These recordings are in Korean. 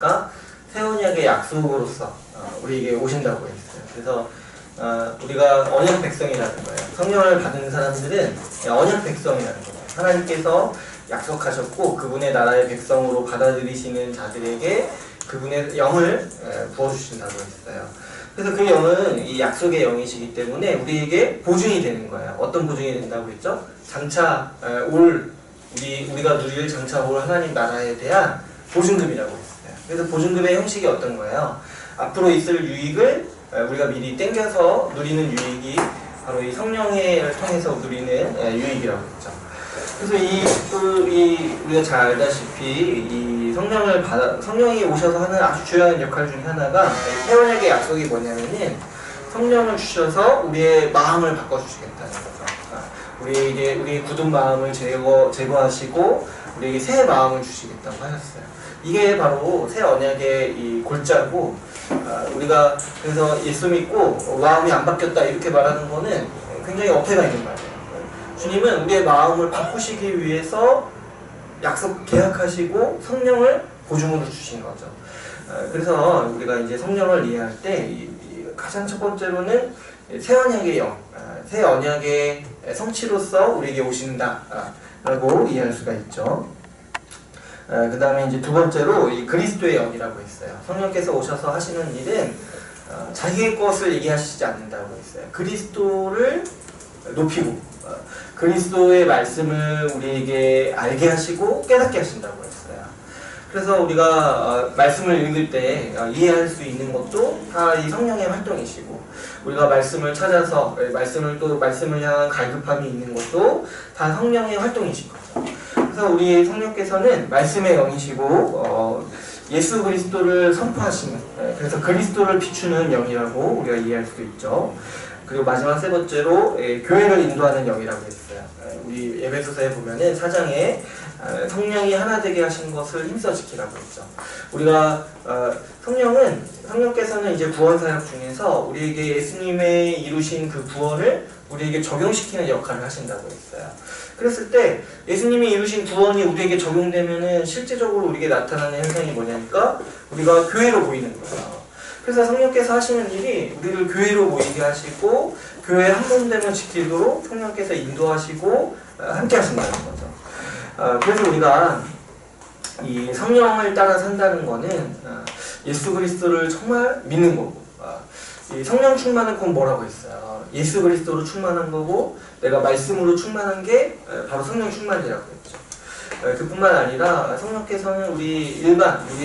하나님께서 새 언약의 약속으로서 우리에게 오신다고 했어요. 그래서 우리가 언약 백성이라는 거예요. 성령을 받은 사람들은 언약 백성이라는 거예요. 하나님께서 약속하셨고 그분의 나라의 백성으로 받아들이시는 자들에게 그분의 영을 부어주신다고 했어요. 그래서 그 영은 이 약속의 영이시기 때문에 우리에게 보증이 되는 거예요. 어떤 보증이 된다고 했죠? 장차 우리가 누릴 장차 올 하나님 나라에 대한 보증금이라고 했어요. 그래서 보증금의 형식이 어떤 거예요? 앞으로 있을 유익을 우리가 미리 땡겨서 누리는 유익이 바로 이 성령을 통해서 누리는 유익이라고 했죠. 그래서 우리가 잘 알다시피 이 성령이 오셔서 하는 아주 중요한 역할 중에 하나가 새 언약의 약속이 뭐냐면은 성령을 주셔서 우리의 마음을 바꿔주시겠다는 거죠. 우리의 굳은 마음을 제거하시고 우리에게 새 마음을 주시겠다고 하셨어요. 이게 바로 새 언약의 이 골자고, 우리가 그래서 예수 믿고 마음이 안 바뀌었다 이렇게 말하는 거는 굉장히 어폐가 있는 말이에요. 주님은 우리의 마음을 바꾸시기 위해서 계약하시고 성령을 보증으로 주신 거죠. 그래서 우리가 이제 성령을 이해할 때 가장 첫 번째로는 새 언약의 영, 새 언약의 성취로서 우리에게 오신다 라고 이해할 수가 있죠. 그 다음에 이제 두 번째로 이 그리스도의 영이라고 했어요. 성령께서 오셔서 하시는 일은 자기의 것을 얘기하시지 않는다고 했어요. 그리스도를 높이고 그리스도의 말씀을 우리에게 알게 하시고 깨닫게 하신다고 했어요. 그래서 우리가 말씀을 읽을 때 이해할 수 있는 것도 다 이 성령의 활동이시고, 우리가 말씀을 찾아서 말씀을 향한 갈급함이 있는 것도 다 성령의 활동이신 거죠. 그래서 우리 성령께서는 말씀의 영이시고 예수 그리스도를 선포하시는, 그래서 그리스도를 비추는 영이라고 우리가 이해할 수 있죠. 그리고 마지막 세 번째로 교회를 인도하는 영이라고 했어요. 우리 에베소서에 보면은 4장에 성령이 하나 되게 하신 것을 힘써 지키라고 했죠. 우리가 성령께서는 이제 구원 사역 중에서 우리에게 예수님의 이루신 그 구원을 우리에게 적용시키는 역할을 하신다고 했어요. 그랬을 때 예수님이 이루신 구원이 우리에게 적용되면은 실제적으로 우리에게 나타나는 현상이 뭐냐니까 우리가 교회로 보이는 거예요. 그래서 성령께서 하시는 일이 우리를 교회로 모이게 하시고 교회 한 몸됨을 지키도록 성령께서 인도하시고 함께 하신다는 거죠. 그래서 우리가 이 성령을 따라 산다는 거는 예수 그리스도를 정말 믿는 거고, 이 성령 충만은 곧 뭐라고 했어요? 예수 그리스도로 충만한 거고 내가 말씀으로 충만한 게 바로 성령 충만이라고 했죠. 그뿐만 아니라 성령께서는 우리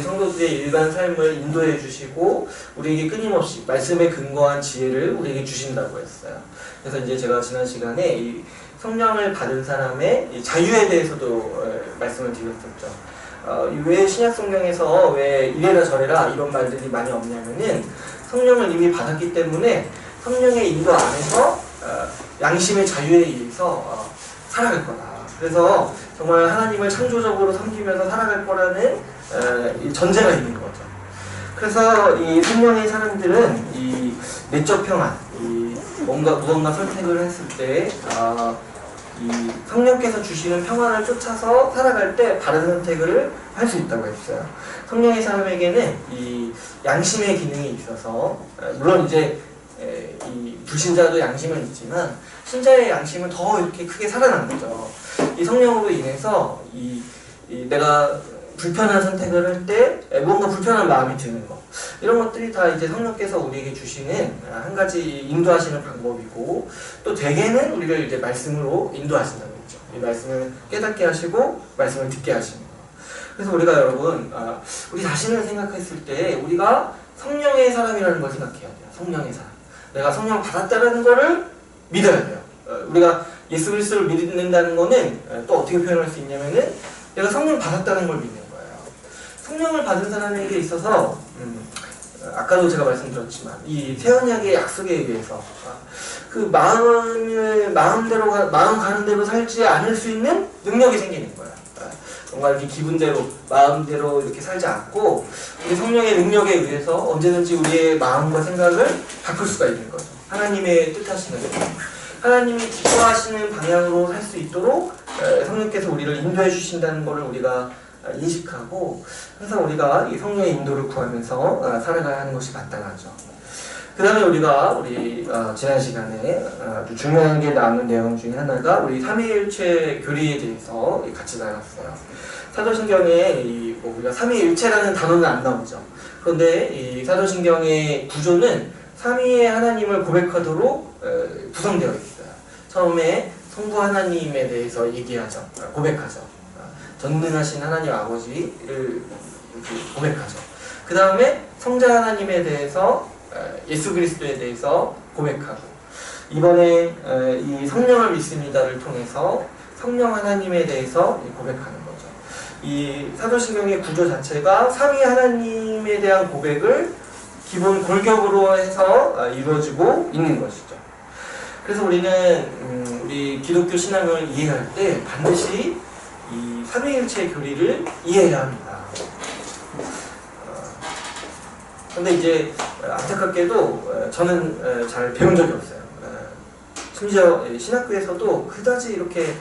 성도들의 일반 삶을 인도해 주시고 우리에게 끊임없이 말씀에 근거한 지혜를 우리에게 주신다고 했어요. 그래서 이제 제가 지난 시간에 이 성령을 받은 사람의 이 자유에 대해서도 말씀을 드렸었죠. 왜 신약 성경에서 왜 이래라 저래라 이런 말들이 많이 없냐면은 성령을 이미 받았기 때문에 성령의 인도 안에서 양심의 자유에 의해서 살아갈 거다. 그래서 정말 하나님을 창조적으로 섬기면서 살아갈 거라는 전제가 있는 거죠. 그래서 이 성령의 사람들은 이 내적 평안, 무언가 선택을 했을 때 이 성령께서 주시는 평안을 쫓아서 살아갈 때 바른 선택을 할 수 있다고 했어요. 성령의 사람에게는 이 양심의 기능이 있어서 물론 이제 이 불신자도 양심은 있지만 신자의 양심은 더 이렇게 크게 살아난 거죠. 이 성령으로 인해서 내가 불편한 선택을 할 때 뭔가 불편한 마음이 드는 거, 이런 것들이 다 이제 성령께서 우리에게 주시는 한 가지 인도하시는 방법이고, 또 대개는 우리를 이제 말씀으로 인도하신다는 거죠. 이 말씀을 깨닫게 하시고 말씀을 듣게 하시는 거. 그래서 우리가 여러분 우리 자신을 생각했을 때 우리가 성령의 사람이라는 걸 생각해야 돼요. 성령의 사람. 내가 성령 받았다라는 거를 믿어야 돼요. 우리가 예수 그리스도를 믿는다는 거는 또 어떻게 표현할 수 있냐면은 내가 성령 받았다는 걸 믿는 거예요. 성령을 받은 사람에게 있어서 아까도 제가 말씀드렸지만 이 새 언약의 약속에 의해서 그 마음 가는 대로 살지 않을 수 있는 능력이 생기는 거예요. 뭔가 이렇게 기분대로 마음대로 이렇게 살지 않고 우리 성령의 능력에 의해서 언제든지 우리의 마음과 생각을 바꿀 수가 있는 거죠. 하나님의 뜻하시는 거죠. 하나님이 기뻐하시는 방향으로 살 수 있도록 성령께서 우리를 인도해 주신다는 것을 우리가 인식하고 항상 우리가 이 성령의 인도를 구하면서 살아가야 하는 것이 마땅하죠. 그 다음에 우리가 지난 시간에 아주 중요한 게 나오는 내용 중에 하나가 우리 삼위일체 교리에 대해서 같이 나눴어요. 사도신경에 우리가 삼위일체라는 단어는 안 나오죠. 그런데 이 사도신경의 구조는 삼위의 하나님을 고백하도록 구성되어 있어요. 처음에 성부 하나님에 대해서 얘기하죠. 고백하죠. 전능하신 하나님 아버지를 고백하죠. 그 다음에 성자 하나님에 대해서 예수 그리스도에 대해서 고백하고, 이번에 이 성령을 믿습니다를 통해서 성령 하나님에 대해서 고백하는 거죠. 이 사도신경의 구조 자체가 삼위 하나님에 대한 고백을 기본 골격으로 해서 이루어지고 있는 것이죠. 그래서 우리는 우리 기독교 신앙을 이해할 때 반드시 이 삼위일체 교리를 이해해야 합니다. 근데 이제 안타깝게도 저는 잘 배운 적이 없어요. 심지어 신학교에서도 그다지 이렇게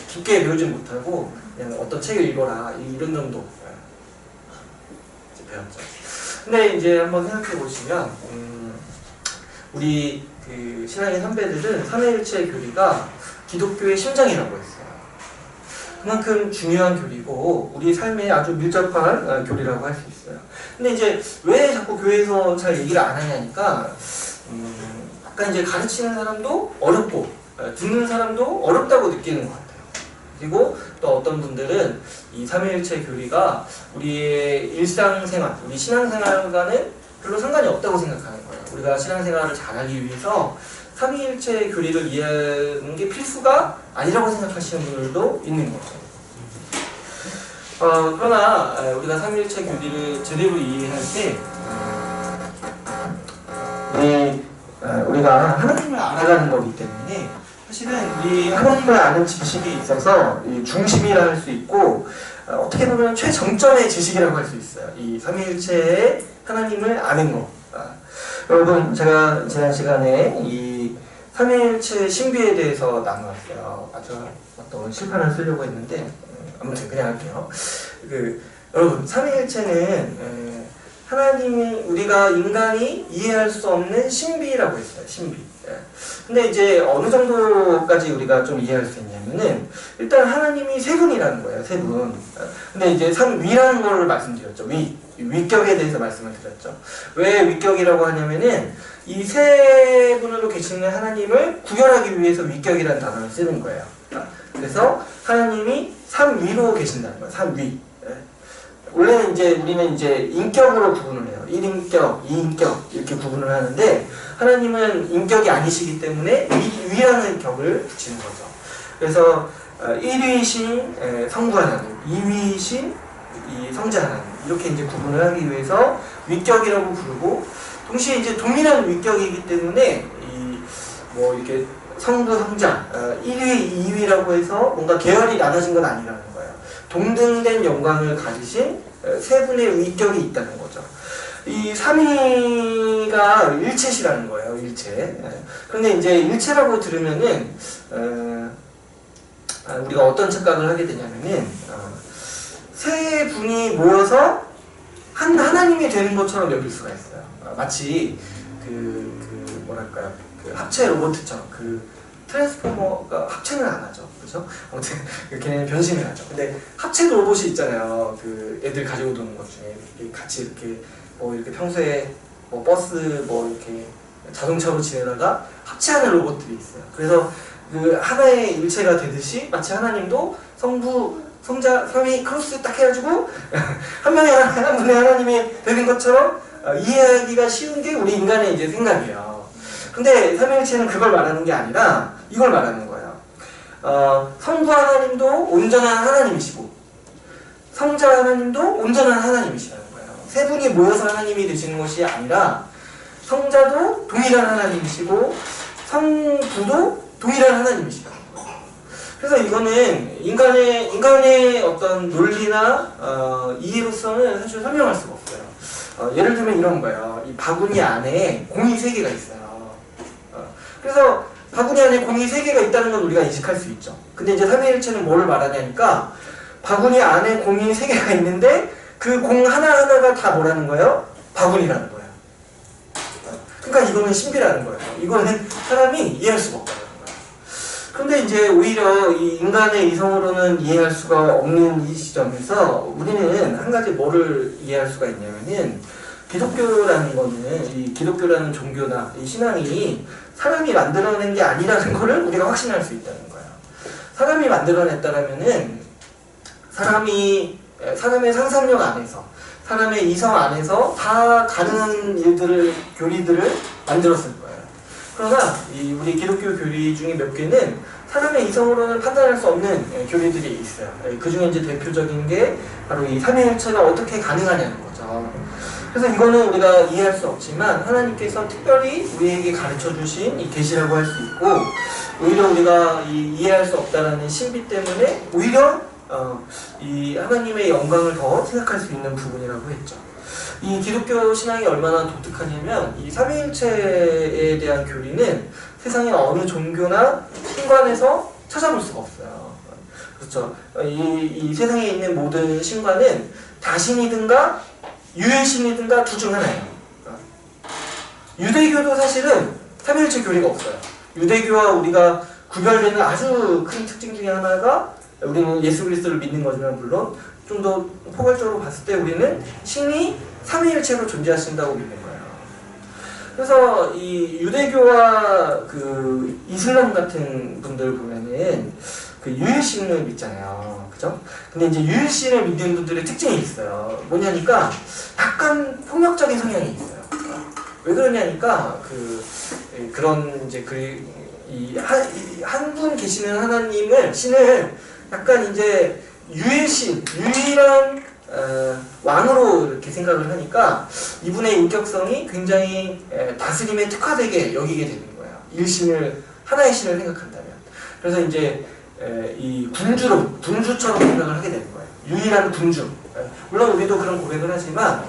깊게 배우지 못하고 그냥 어떤 책을 읽어라 이런 정도 배웠죠. 근데 이제 한번 생각해 보시면 우리 그 신앙의 선배들은 삼위일체 교리가 기독교의 심장이라고 했어요. 그만큼 중요한 교리고 우리 삶에 아주 밀접한 교리라고 할 수 있어요. 근데 이제 왜 자꾸 교회에서 잘 얘기를 안 하냐니까 약간 이제 가르치는 사람도 어렵고 듣는 사람도 어렵다고 느끼는 것 같아요. 그리고 또 어떤 분들은 이 삼위일체 교리가 우리의 일상생활, 우리 신앙생활과는 별로 상관이 없다고 생각하는 거예요. 우리가 신앙생활을 잘하기 위해서 삼위일체 교리를 이해하는 게 필수가 아니라고 생각하시는 분들도 있는 거죠. 그러나 우리가 삼위일체 교리를 제대로 이해할 때 우리가 하나님을 알아가는 거기 때문에 사실은 우리 하나님을 아는 지식에 있어서 이 중심이라 할 수 있고 어떻게 보면 최정점의 지식이라고 할 수 있어요. 이 삼위일체의 하나님을 아는 거. 여러분, 제가 지난 시간에 이 삼위일체 신비에 대해서 나누었어요. 또 실판을 쓰려고 했는데 아무튼 그냥 할게요. 여러분, 삼위일체는 하나님이 우리가 인간이 이해할 수 없는 신비라고 했어요. 신비. 근데 이제 어느 정도까지 우리가 좀 이해할 수 있냐면은 일단 하나님이 세 분이라는 거예요. 세 분. 근데 이제 삼위라는 걸 말씀드렸죠. 위격에 대해서 말씀을 드렸죠. 왜 위격이라고 하냐면은 이 세 분으로 계시는 하나님을 구별하기 위해서 위격이라는 단어를 쓰는 거예요. 그래서 하나님이 삼위로 계신다는 거예요. 삼위. 원래는 이제 우리는 이제 인격으로 구분을 해요. 1인격, 2인격 이렇게 구분을 하는데 하나님은 인격이 아니시기 때문에 위라는 격을 붙이는 거죠. 그래서 1위이신 성부 하나님, 2위이신 이 성자 하나님 이렇게 이제 구분을 하기 위해서 위격이라고 부르고, 동시에 이제 동일한 위격이기 때문에 이렇게 성부, 성자 1위, 2위라고 해서 뭔가 계열이 나눠진 건 아니라는 거예요. 동등된 영광을 가지신 세 분의 위격이 있다는 거죠. 이 삼위가 일체시라는 거예요. 일체. 그런데 이제 일체라고 들으면은 우리가 어떤 착각을 하게 되냐면은 세 분이 모여서 한 하나님이 되는 것처럼 여길 수가 있어요. 마치 뭐랄까요, 합체 로봇처럼 트랜스포머가 합체는 안 하죠. 그죠? 아무튼 걔네는 변신을 하죠. 근데 합체 로봇이 있잖아요. 애들 가지고 노는 것 중에 같이 이렇게 평소에 버스 이렇게 자동차로 지내다가 합체하는 로봇들이 있어요. 그래서 하나의 일체가 되듯이 마치 하나님도 성부, 성자, 삼위 크로스 딱 해가지고 한 분의 하나님이 되는 것처럼 이해하기가 쉬운 게 우리 인간의 이제 생각이에요. 근데 삼위일체는 그걸 말하는 게 아니라 이걸 말하는 거예요. 성부 하나님도 온전한 하나님이시고 성자 하나님도 온전한 하나님이시라는 거예요. 세 분이 모여서 하나님이 되시는 것이 아니라 성자도 동일한 하나님이시고 성부도 동일한 하나님이시라는 거예요. 그래서 이거는 인간의 어떤 논리나 이해로서는 사실 설명할 수가 없어요. 예를 들면 이런 거예요. 이 바구니 안에 공이 3개가 있어요. 그래서 바구니 안에 공이 3개가 있다는 건 우리가 인식할 수 있죠. 근데 이제 삼위일체는 뭐를 말하냐니까 바구니 안에 공이 3개가 있는데 그 공 하나하나가 다 뭐라는 거예요? 바구니라는 거예요. 그러니까 이거는 신비라는 거예요. 이거는 사람이 이해할 수가 없다는 거예요. 그런데 이제 오히려 이 인간의 이성으로는 이해할 수가 없는 이 시점에서 우리는 한 가지 뭐를 이해할 수가 있냐면은 기독교라는 거는 이 기독교라는 종교나 이 신앙이 사람이 만들어낸 게 아니라는 거를 우리가 확신할 수 있다는 거예요. 사람이 만들어냈다라면은 사람의 상상력 안에서 사람의 이성 안에서 다 가능한 일들을 교리들을 만들었을 거예요. 그러나 우리 기독교 교리 중에 몇 개는 사람의 이성으로는 판단할 수 없는 교리들이 있어요. 그 중에 이제 대표적인 게 바로 이 삼위일체가 어떻게 가능하냐는 거죠. 그래서 이거는 우리가 이해할 수 없지만 하나님께서 특별히 우리에게 가르쳐 주신 이 계시라고 할 수 있고 오히려 우리가 이해할 수 없다라는 신비 때문에 오히려 이 하나님의 영광을 더 생각할 수 있는 부분이라고 했죠. 이 기독교 신앙이 얼마나 독특하냐면 이 삼위일체에 대한 교리는 세상의 어느 종교나 신관에서 찾아볼 수가 없어요. 그렇죠. 이 세상에 있는 모든 신관은 다신이든가 유일신이든가 둘 중 하나예요. 유대교도 사실은 삼위일체 교리가 없어요. 유대교와 우리가 구별되는 아주 큰 특징 중에 하나가 우리는 예수 그리스도를 믿는 거지만 물론 좀 더 포괄적으로 봤을 때 우리는 신이 삼위일체로 존재하신다고 믿는 거예요. 그래서 이 유대교와 그 이슬람 같은 분들 보면은 그 유일신을 믿잖아요. 그죠? 근데 이제 유일신을 믿는 분들의 특징이 있어요. 뭐냐니까 약간 폭력적인 성향이 있어요. 왜 그러냐니까 그런 이제 한 분 계시는 하나님을 신을 약간 이제 유일신, 유일한 왕으로 이렇게 생각을 하니까 이분의 인격성이 굉장히 다스림에 특화되게 여기게 되는 거예요. 일신을 하나의 신을 생각한다면. 그래서 이제 이 군주처럼 생각을 하게 되는 거예요. 유일한 군주. 물론 우리도 그런 고백을 하지만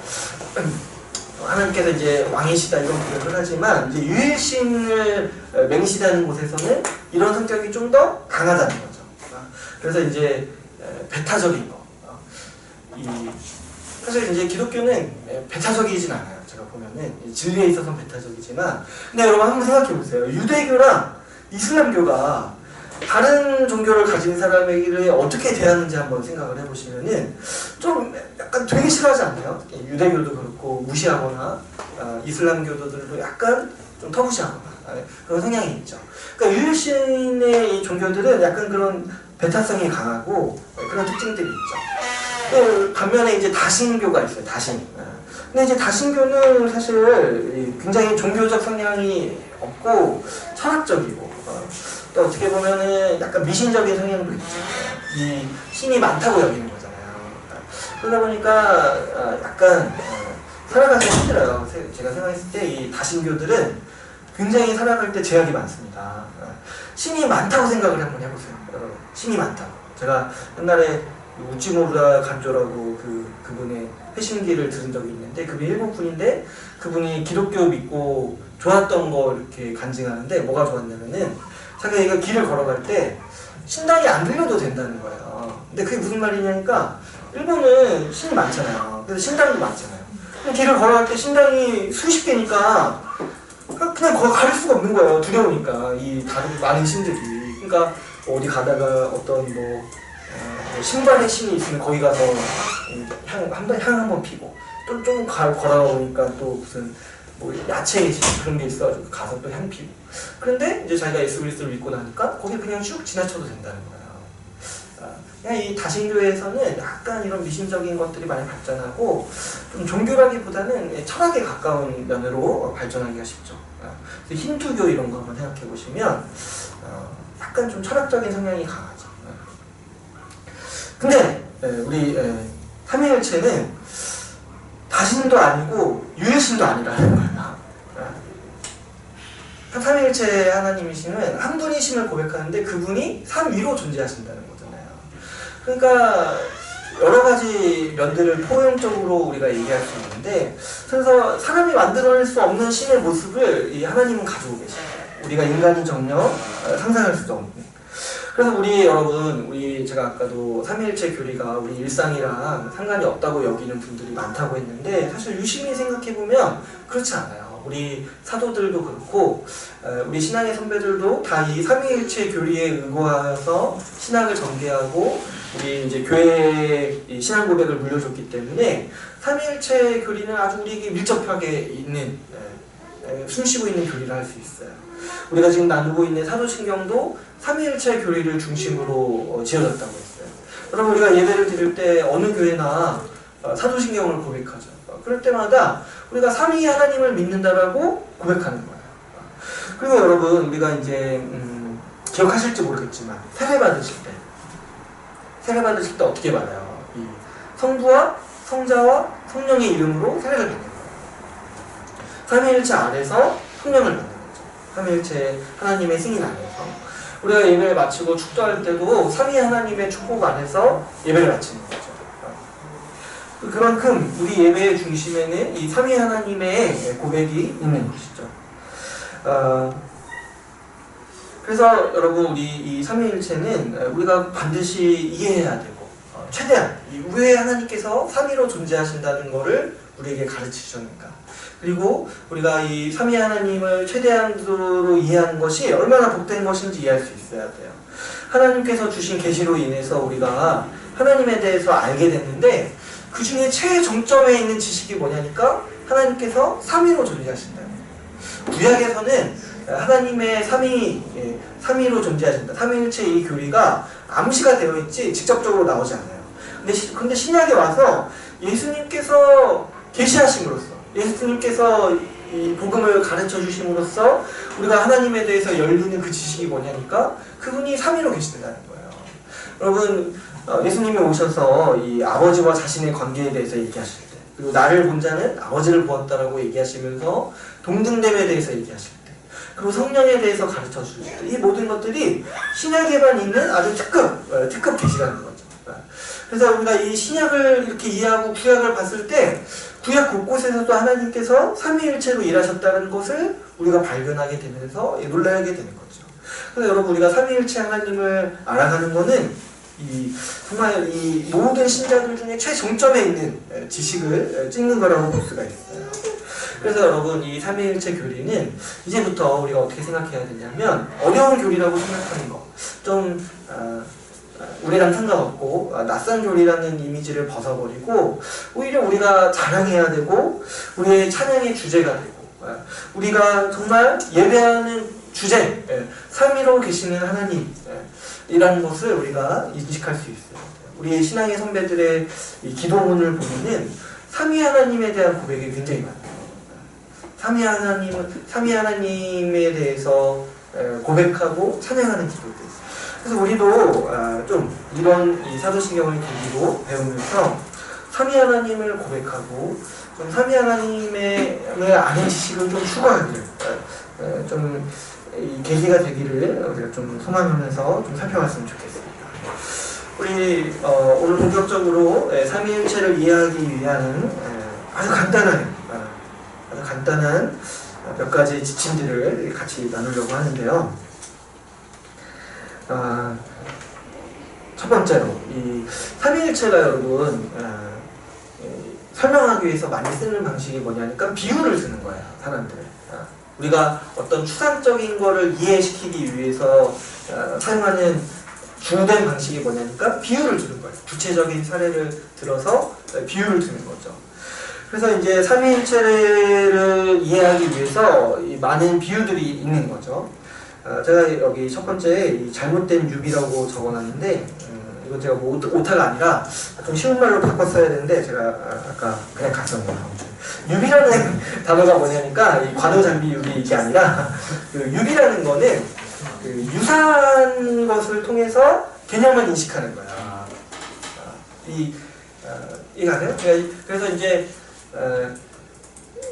하나님께서 이제 왕이시다 이런 고백을 하지만 이제 유일신을 맹시하는 곳에서는 이런 성격이 좀 더 강하다는 거죠. 그래서 이제 배타적인 거. 사실 이제 기독교는 배타적이진 않아요. 제가 보면은 진리에 있어서는 배타적이지만, 근데 여러분 한번 생각해 보세요. 유대교랑 이슬람교가 다른 종교를 가진 사람에게 어떻게 대하는지 한번 생각을 해보시면은 좀 약간 되게 싫어하지 않나요? 유대교도 그렇고 무시하거나 이슬람교도들도 약간 좀 터부시하거나 그런 성향이 있죠. 그러니까 유일신의 이 종교들은 약간 그런 배타성이 강하고 그런 특징들이 있죠. 반면에 이제 다신교가 있어요. 다신. 근데 이제 다신교는 사실 굉장히 종교적 성향이 없고 철학적이고 또 어떻게 보면은 약간 미신적인 성향도 있죠. 이 신이 많다고 여기는 거잖아요. 그러다 보니까 약간 살아가기 힘들어요. 제가 생각했을 때 이 다신교들은 굉장히 살아갈 때 제약이 많습니다. 신이 많다고 생각을 한번 해보세요. 신이 많다고. 제가 옛날에 우찌모루다 간조라고 그분의 회심기를 들은 적이 있는데 그분이 일본 분인데 그분이 기독교 믿고 좋았던 거 이렇게 간증하는데 뭐가 좋았냐면은 자기가 길을 걸어갈 때 신당이 안 들려도 된다는 거예요. 근데 그게 무슨 말이냐니까 일본은 신이 많잖아요. 그래서 신당도 많잖아요. 길을 걸어갈 때 신당이 수십 개니까 그냥 거기 가릴 수가 없는 거예요. 두려우니까 이 다른 많은 신들이. 그러니까 어디 가다가 어떤 신발의 신이 있으면 거기 가서 향 한번 피고 또 좀 걸어오니까 또 무슨 야채의 신 그런 게 있어가지고 가서 또 향 피고. 그런데 이제 자기가 예수 그리스도를 믿고 나니까 거기 그냥 쭉 지나쳐도 된다는 거예요. 그냥 이 다신교에서는 약간 이런 미신적인 것들이 많이 발전하고 좀 종교라기보다는 철학에 가까운 면으로 발전하기가 쉽죠. 힌두교 이런 거 한번 생각해 보시면 약간 좀 철학적인 성향이 강하죠. 근데 우리 삼위일체는 다신도 아니고 유일신도 아니라는 거예요. 삼위일체 하나님이시는 한 분이심을 고백하는데 그분이 삼위로 존재하신다는 거잖아요. 그러니까 여러 가지 면들을 포용적으로 우리가 얘기할 수 있는데, 그래서 사람이 만들어낼 수 없는 신의 모습을 이 하나님은 가지고 계십니다. 우리가 인간이 정녕 상상할 수도 없는. 그래서 우리 여러분, 제가 아까도 삼위일체 교리가 우리 일상이랑 상관이 없다고 여기는 분들이 많다고 했는데 사실 유심히 생각해보면 그렇지 않아요. 우리 사도들도 그렇고 우리 신앙의 선배들도 다 이 삼위일체 교리에 의거해서 신앙을 전개하고 우리 이제 교회의 신앙 고백을 물려줬기 때문에 삼위일체 교리는 아주 우리에게 밀접하게 있는 숨쉬고 있는 교리를 할 수 있어요. 우리가 지금 나누고 있는 사도신경도 삼위일체 교리를 중심으로 지어졌다고 했어요. 여러분, 우리가 예배를 드릴 때 어느 교회나 사도신경을 고백하죠. 그럴 때마다 우리가 삼위 하나님을 믿는다라고 고백하는 거예요. 그리고 여러분, 우리가 이제 기억하실지 모르겠지만 세례 받으실 때 어떻게 받아요? 이 성부와 성자와 성령의 이름으로 세례를 받는 거예요. 삼위일체 안에서 성령을 받는 거죠. 삼위일체 하나님의 승인 안에서. 우리가 예배를 마치고 축도할 때도 삼위 하나님의 축복 안에서 예배를 마치는 거죠. 그만큼 우리 예배의 중심에는 이 삼위 하나님의 고백이 있는 것이죠. 그래서 여러분, 우리 이 삼위일체는 우리가 반드시 이해해야 되고 최대한 왜 하나님께서 삼위로 존재하신다는 것을 우리에게 가르치셨는가, 그리고 우리가 이 삼위 하나님을 최대한으로 이해하는 것이 얼마나 복된 것인지 이해할 수 있어야 돼요. 하나님께서 주신 계시로 인해서 우리가 하나님에 대해서 알게 됐는데 그 중에 최정점에 있는 지식이 뭐냐니까 하나님께서 삼위로 존재하신다는 거예요. 구약에서는 하나님의 삼위로 존재하신다, 삼위일체 이 교리가 암시가 되어 있지 직접적으로 나오지 않아요. 근데 신약에 와서 예수님께서 계시하심으로써, 예수님께서 이 복음을 가르쳐 주심으로써 우리가 하나님에 대해서 열리는 그 지식이 뭐냐니까 그분이 삼위로 계시다는 거예요. 여러분, 예수님이 오셔서 이 아버지와 자신의 관계에 대해서 얘기하실 때, 그리고 나를 본 자는 아버지를 보았다라고 얘기하시면서 동등됨에 대해서 얘기하실 때, 그리고 성령에 대해서 가르쳐 주실 때, 이 모든 것들이 신약에만 있는 아주 특급 계시라는 거죠. 그래서 우리가 이 신약을 이렇게 이해하고 구약을 봤을 때 구약 곳곳에서도 하나님께서 삼위일체로 일하셨다는 것을 우리가 발견하게 되면서 놀라게 되는 거죠. 그래서 여러분, 우리가 삼위일체 하나님을 알아가는 것은 정말 이 모든 신자들 중에 최정점에 있는 지식을 찍는 거라고 볼 수가 있어요. 그래서 여러분, 이 삼위일체 교리는 이제부터 우리가 어떻게 생각해야 되냐면 어려운 교리라고 생각하는 거, 좀 우리랑 상관없고 낯선 교리라는 이미지를 벗어버리고 오히려 우리가 자랑해야 되고 우리의 찬양의 주제가 되고 우리가 정말 예배하는 주제, 삼위로 계시는 하나님이라는 것을 우리가 인식할 수 있어요. 우리의 신앙의 선배들의 이 기도문을 보면은 삼위 하나님에 대한 고백이 굉장히 많아요. 삼위 하나님에 대해서 고백하고 찬양하는 기도들. 그래서 우리도 좀 이런 이 사도신경을 계기로 배우면서 삼위 하나님을 고백하고 좀 삼위 하나님의 아는 지식을 좀 추구하기를 좀 이 계기가 되기를 우리가 좀 소망하면서 좀 살펴봤으면 좋겠습니다. 우리 오늘 본격적으로 삼위일체를 이해하기 위한 아주 간단한 몇 가지 지침들을 같이 나누려고 하는데요. 첫 번째로 이 삼위일체가 여러분 설명하기 위해서 많이 쓰는 방식이 뭐냐니까 비유를 쓰는 거예요. 사람들을 우리가 어떤 추상적인 거를 이해시키기 위해서 사용하는 주된 방식이 뭐냐니까 비유를 주는 거예요. 구체적인 사례를 들어서 비유를 주는 거죠. 그래서 이제 삼위일체를 이해하기 위해서 많은 비유들이 있는 거죠. 제가 여기 첫 번째 이 잘못된 유비라고 적어놨는데 이건 제가 뭐 오타가 아니라 좀 쉬운 말로 바꿔 써야 되는데 제가 아까 그냥 갔었네요. 유비라는 단어가 뭐냐니까 이 관우장비 유비 이게 아니라 그 유비라는 거는 그 유사한 것을 통해서 개념을 인식하는 거야. 이해가세요? 그래서 이제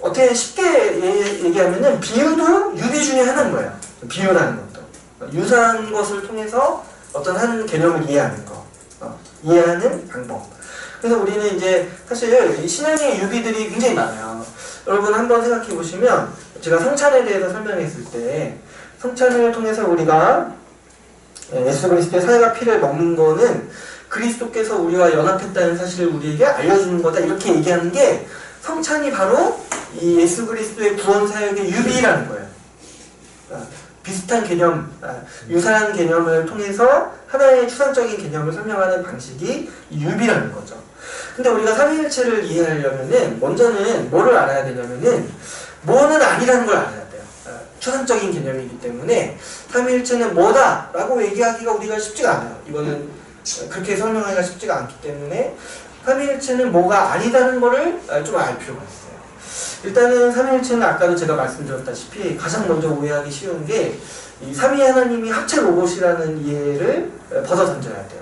어떻게 쉽게 얘기하면은 비유도 유비 중에 하나인 거예요. 비유라는 것도 유사한 것을 통해서 어떤 한 개념을 이해하는 거, 이해하는 방법. 그래서 우리는 이제 사실 신앙의 유비들이 굉장히 많아요. 여러분 한번 생각해 보시면 제가 성찬에 대해서 설명했을 때 성찬을 통해서 우리가 예수 그리스도의 살과 피를 먹는 거는 그리스도께서 우리와 연합했다는 사실을 우리에게 알려주는 거다. 이렇게 얘기하는 게 성찬이 바로 이 예수 그리스도의 구원 사역의 유비라는 거예요. 비슷한 개념, 유사한 개념을 통해서 하나의 추상적인 개념을 설명하는 방식이 유비라는 거죠. 근데 우리가 삼위일체를 이해하려면은 먼저는 뭐를 알아야 되냐면은 뭐는 아니라는 걸 알아야 돼요. 추상적인 개념이기 때문에 삼위일체는 뭐다라고 얘기하기가 우리가 쉽지가 않아요. 이거는 그렇게 설명하기가 쉽지가 않기 때문에 삼위일체는 뭐가 아니다는 거를 좀 알 필요가 있어요. 일단은 삼위일체는 아까도 제가 말씀드렸다시피 가장 먼저 오해하기 쉬운 게 이 삼위 하나님이 합체 로봇이라는 이해를 벗어 던져야 돼요.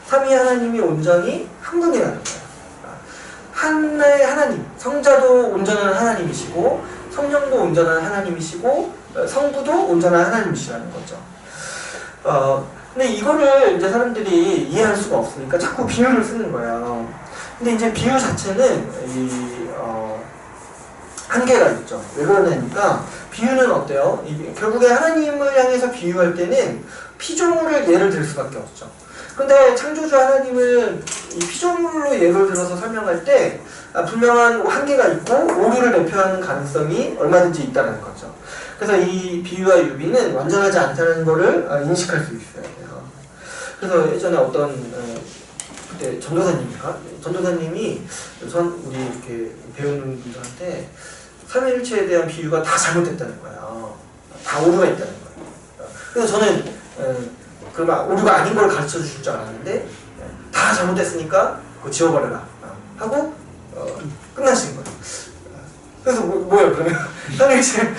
삼위 하나님이 온전히 한 분이라는 거예요. 하나의 하나님, 성자도 온전한 하나님이시고 성령도 온전한 하나님이시고 성부도 온전한 하나님이시라는 거죠. 근데 이거를 이제 사람들이 이해할 수가 없으니까 자꾸 비유를 쓰는 거예요. 근데 이제 비유 자체는 한계가 있죠. 왜 그러냐니까 비유는 어때요? 결국에 하나님을 향해서 비유할 때는 피조물을 예를 들 수밖에 없죠. 근데 창조주 하나님은 이 피조물로 예를 들어서 설명할 때 분명한 한계가 있고 오류를 내표하는 가능성이 얼마든지 있다는 거죠. 그래서 이 비유와 유비는 완전하지 않다는 거를 인식할 수 있어야 돼요. 그래서 예전에 어떤 그때 전도사님이 우리 이렇게 배우는 분들한테 삼위일체에 대한 비유가 다 잘못됐다는 거예요. 다 오류가 있다는 거예요. 그래서 저는 그러면 오류가 아닌 걸 가르쳐 주실 줄 알았는데 다 잘못됐으니까 그거 지워버려라 하고 끝나신 거예요. 그래서 뭐예요 그러면 삼위일체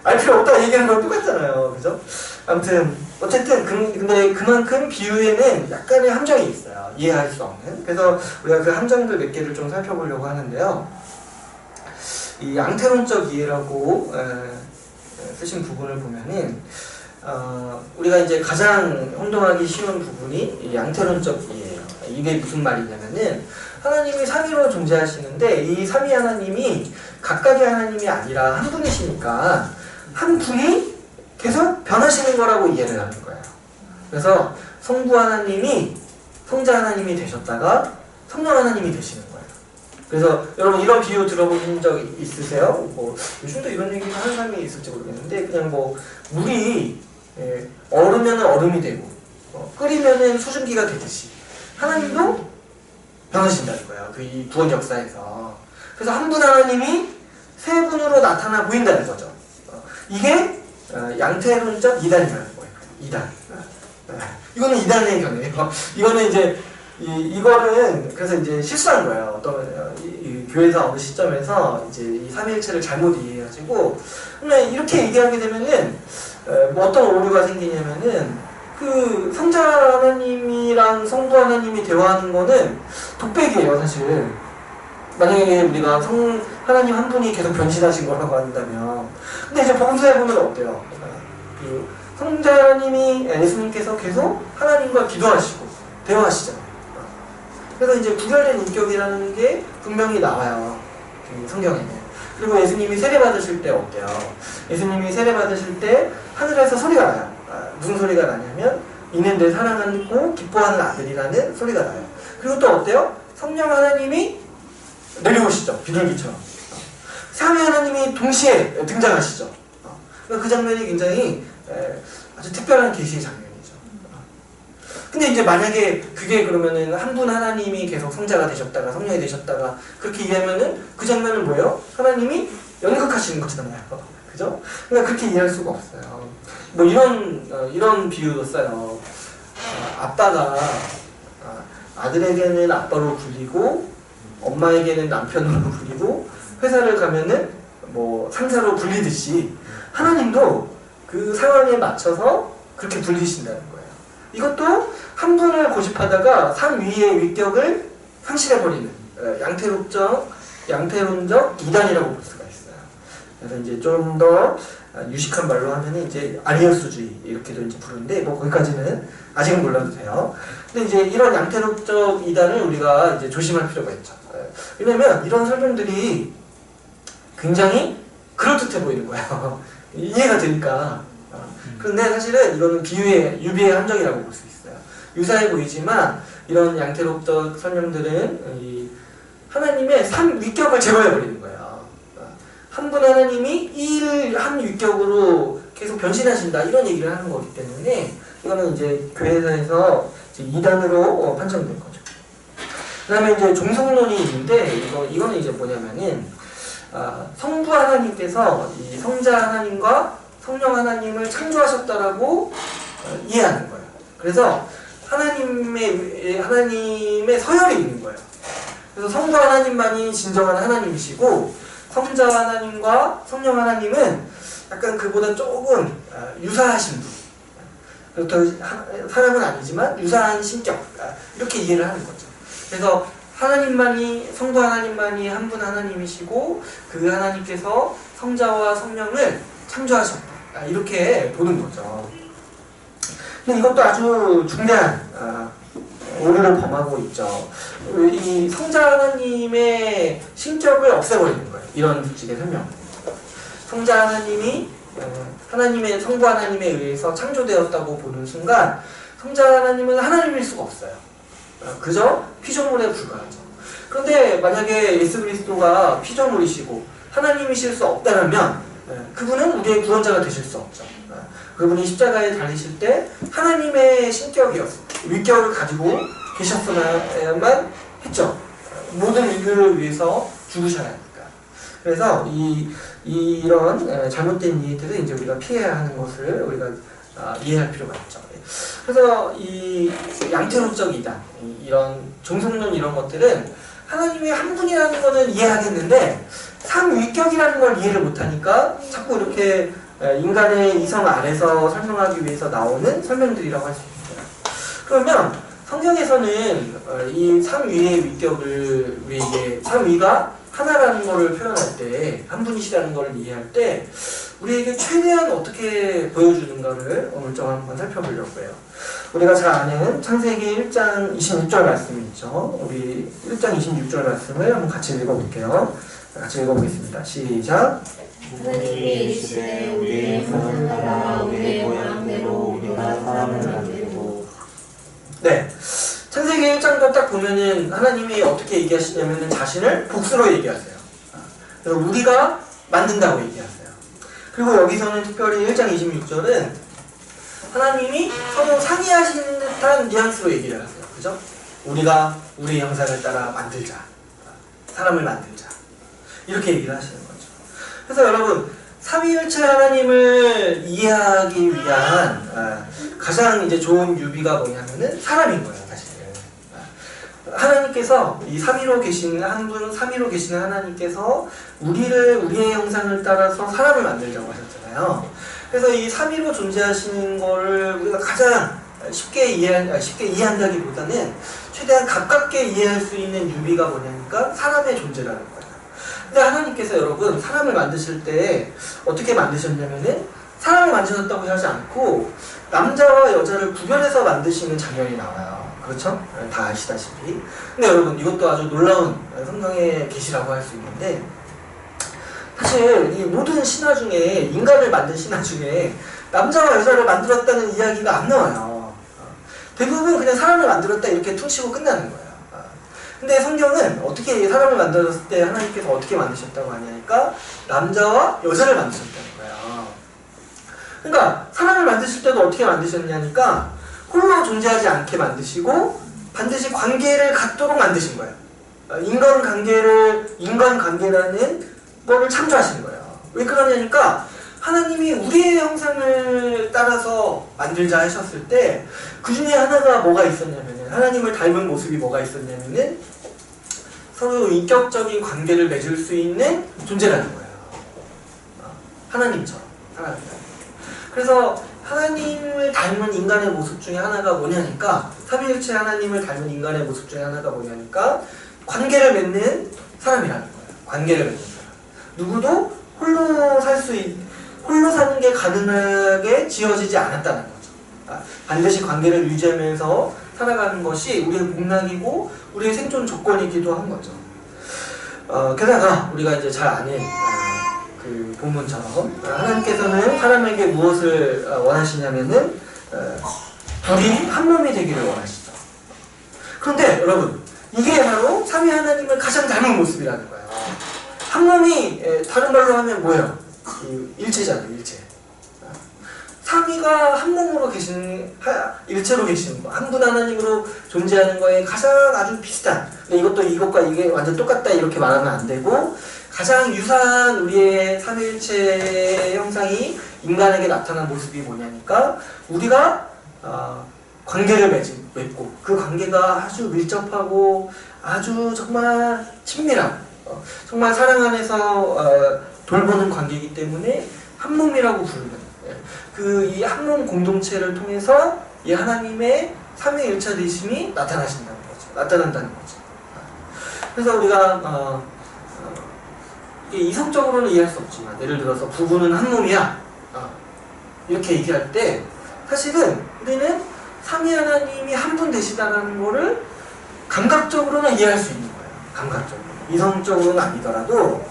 알 필요 없다 얘기하는 거랑 똑같잖아요. 그죠? 아무튼 어쨌든 근데 그만큼 비유에는 약간의 함정이 있어요. 이해할 수 없는. 그래서 우리가 그 함정들 몇 개를 좀 살펴보려고 하는데요. 이 양태론적 이해라고 쓰신 부분을 보면은 우리가 이제 가장 혼동하기 쉬운 부분이 이 양태론적 이해예요. 이게 무슨 말이냐면은 하나님이 삼위로 존재하시는데 이 삼위 하나님이 각각의 하나님이 아니라 한 분이시니까 한 분이 계속 변하시는 거라고 이해를 하는 거예요. 그래서 성부 하나님이 성자 하나님이 되셨다가 성령 하나님이 되시는 거예요. 그래서 여러분 이런 비유 들어보신 적 있으세요? 뭐 요즘도 이런 얘기를 하는 사람이 있을지 모르겠는데 그냥 뭐 물이 얼으면 얼음이 되고 끓이면 수증기가 되듯이 하나님도 변하신다는 거예요. 그 이 구원 역사에서. 그래서 한 분 하나님이 세 분으로 나타나 보인다는 거죠. 이게 양태론적 이단이라는 거예요. 이단. 이거는 이단의 견해예요. 이거는 이제 이거는 그래서 이제 실수한 거예요. 어떤 이 교회에서 어느 시점에서 이제 이 삼위일체를 잘못 이해해가지고 근데 이렇게 얘기하게 되면은 뭐 어떤 오류가 생기냐면은 그 성자 하나님이랑 성부 하나님이 대화하는 거는 독백이에요, 사실. 만약에 우리가 하나님 한 분이 계속 변신하신 거라고 한다면. 근데 이제 복음서에 보면 어때요? 그 성자 하나님이 예수님께서 계속 하나님과 기도하시고 대화하시잖아요. 그래서 이제 구별된 인격이라는 게 분명히 나와요. 그 성경에는. 그리고 예수님이 세례받으실 때 어때요? 예수님이 세례받으실 때 하늘에서 소리가 나요. 무슨 소리가 나냐면 이는 내 사랑하고 기뻐하는 아들이라는 소리가 나요. 그리고 또 어때요? 성령 하나님이 내려오시죠. 비둘기처럼. 삼위 하나님이 동시에 등장하시죠. 그 장면이 굉장히 아주 특별한 계시의 장면이죠. 근데 이제 만약에 그게 그러면은 한 분 하나님이 계속 성자가 되셨다가 성령이 되셨다가 그렇게 이해하면은 그 장면은 뭐예요? 하나님이 연극하시는 거잖아요. 그죠? 그러니까 그렇게 이해할 수가 없어요. 뭐 이런 비유도 써요. 아빠가 아들에게는 아빠로 불리고 엄마에게는 남편으로 불리고 회사를 가면은 뭐 상사로 불리듯이 하나님도 그 상황에 맞춰서 그렇게 불리신다는 거예요. 이것도 한 분을 고집하다가 상위의 위격을 상실해버리는 양태론적 이단이라고 볼 수가 있어요. 그래서 이제 좀 더 유식한 말로 하면은 이제 아리우스주의 이렇게도 이제 부르는데 뭐 거기까지는 아직은 몰라도 돼요. 근데 이제 이런 양태론적 이단을 우리가 이제 조심할 필요가 있죠. 왜냐면 이런 설명들이 굉장히 그럴듯해 보이는 거예요. 이해가 되니까. 그런데 사실은 이거는 유비의 함정이라고 볼 수 있어요. 유사해 보이지만 이런 양태롭적 설명들은 이 하나님의 3위격을 제거해버리는 거예요. 한 분 하나님이 한 위격으로 계속 변신하신다 이런 얘기를 하는 거기 때문에 이거는 이제 교회에서 이단으로 판정된 거죠. 그 다음에 이제 종속론이 있는데 이거는 이제 뭐냐면은 성부 하나님께서 이 성자 하나님과 성령 하나님을 창조하셨다라고 이해하는 거예요. 그래서 하나님의 서열이 있는 거예요. 그래서 성부 하나님만이 진정한 하나님이시고 성자 하나님과 성령 하나님은 약간 그보다 조금 유사하신 분. 그렇다고 사람은 아니지만 유사한 신격 이렇게 이해를 하는 거죠. 그래서 성부 하나님만이 한 분 하나님이시고 그 하나님께서 성자와 성령을 창조하셨다 이렇게 보는 거죠. 근데 이것도 아주 중대한 오류를 범하고 있죠. 이 성자 하나님의 신격을 없애버리는 거예요. 이런 식의 설명. 성자 하나님이 성부 하나님에 의해서 창조되었다고 보는 순간 성자 하나님은 하나님일 수가 없어요. 그저 피조물에 불과하죠. 그런데 만약에 예수 그리스도가 피조물이시고 하나님이실 수 없다면 그분은 우리의 구원자가 되실 수 없죠. 그분이 십자가에 달리실 때 하나님의 위격을 가지고 계셨어야만 했죠. 모든 인류를 위해서 죽으셔야 하니까. 그래서 이런 잘못된 이해들을 이제 우리가 피해야 하는 것을 우리가 이해할 필요가 있죠. 그래서 이 양태론적 이단, 이런 종속론 이런 것들은 하나님이 한 분이라는 거는 이해하겠는데 삼위격이라는 걸 이해를 못하니까 자꾸 이렇게 인간의 이성 아래서 설명하기 위해서 나오는 설명들이라고 할 수 있어요. 그러면 성경에서는 이 삼위의 위격을 우리에게 삼위가 하나라는 것을 표현할 때, 한 분이시라는 것을 이해할 때 우리에게 최대한 어떻게 보여주는가를 오늘 좀 한번 살펴보려고 해요. 우리가 잘 아는 창세기 1장 26절 말씀이 있죠. 우리 1장 26절 말씀을 한번 같이 읽어볼게요. 같이 읽어보겠습니다. 시작. 하나님이 이르시되 우리의 형상을 따라 우리의 모양대로 우리가 사람을 만들고. 네, 창세기 1장도 딱 보면은 하나님이 어떻게 얘기하시냐면은 자신을 복수로 얘기하세요. 그래서 우리가 만든다고 얘기하세요. 그리고 여기서는 특별히 1장 26절은 하나님이 서로 상의하시는 듯한 뉘앙스로 얘기를 하세요. 그죠? 우리가 우리의 형상을 따라 만들자. 사람을 만들자. 이렇게 얘기를 하시는 거죠. 그래서 여러분, 삼위일체 하나님을 이해하기 위한 가장 이제 좋은 유비가 뭐냐면은 사람인 거예요, 사실은. 하나님께서 이 삼위로 계시는 한 분, 삼위로 계시는 하나님께서 우리의 형상을 따라서 사람을 만들자고 하셨잖아요. 그래서 이 삼위로 존재하시는 거를 우리가 가장 쉽게 이해한다기보다는 최대한 가깝게 이해할 수 있는 유비가 뭐냐니까 사람의 존재라는 거예요. 근데 하나님께서 여러분 사람을 만드실 때 어떻게 만드셨냐면은 사람을 만드셨다고 하지 않고 남자와 여자를 구별해서 만드시는 장면이 나와요. 그렇죠? 다 아시다시피. 근데 여러분 이것도 아주 놀라운 성경의 계시라고 할 수 있는데 사실 이 모든 신화 중에 인간을 만든 신화 중에 남자와 여자를 만들었다는 이야기가 안 나와요. 대부분 그냥 사람을 만들었다 이렇게 퉁치고 끝나는 거예요. 근데 성경은 어떻게 사람을 만들었을 때 하나님께서 어떻게 만드셨다고 하냐니까 남자와 여자를 만드셨다는 거예요. 그러니까 사람을 만드실 때도 어떻게 만드셨냐니까 홀로 존재하지 않게 만드시고 반드시 관계를 갖도록 만드신 거예요. 인간관계라는 거를 창조하신 거예요. 왜 그러냐니까 하나님이 우리의 형상을 따라서 만들자 하셨을 때 그 중에 하나가 뭐가 있었냐면은 하나님을 닮은 모습이 뭐가 있었냐면은 서로 인격적인 관계를 맺을 수 있는 존재라는 거예요. 하나님처럼 살아가는. 그래서 하나님을 닮은 인간의 모습 중에 하나가 뭐냐니까 삼위일체 하나님을 닮은 인간의 모습 중에 하나가 뭐냐니까 관계를 맺는 사람이라는 거예요. 관계를 맺는 사람. 누구도 홀로 사는 게 가능하게 지어지지 않았다는 거죠. 반드시 관계를 유지하면서 살아가는 것이 우리의 복락이고 우리의 생존 조건이기도 한 거죠. 게다가 우리가 이제 잘 아는 그 본문처럼 하나님께서는 사람에게 무엇을 원하시냐면은 둘이 한 몸이 되기를 원하시죠. 그런데 여러분, 이게 바로 삼위 하나님을 가장 닮은 모습이라는 거예요. 한 몸이 다른 말로 하면 뭐예요? 일체잖아요, 일체. 삼위가 한 몸으로 일체로 계시는 거, 한 분 하나님으로 존재하는 거에 가장 아주 비슷한, 근데 이것도 이것과 이게 완전 똑같다 이렇게 말하면 안 되고, 가장 유사한 우리의 삼위일체 형상이 인간에게 나타난 모습이 뭐냐니까, 우리가 관계를 맺고 그 관계가 아주 밀접하고 아주 정말 친밀한, 정말 사랑 안에서 돌보는 관계이기 때문에 한 몸이라고 부르는, 그 이 한 몸 공동체를 통해서 이 하나님의 삼위일체 되심이 나타난다는 거죠. 그래서 우리가 이게 이성적으로는 이해할 수 없지만, 예를 들어서 부부는 한 몸이야 이렇게 얘기할 때 사실은 우리는 삼위 하나님이 한 분 되시다라는 거를 감각적으로는 이해할 수 있는 거예요. 감각적으로. 이성적으로는 아니더라도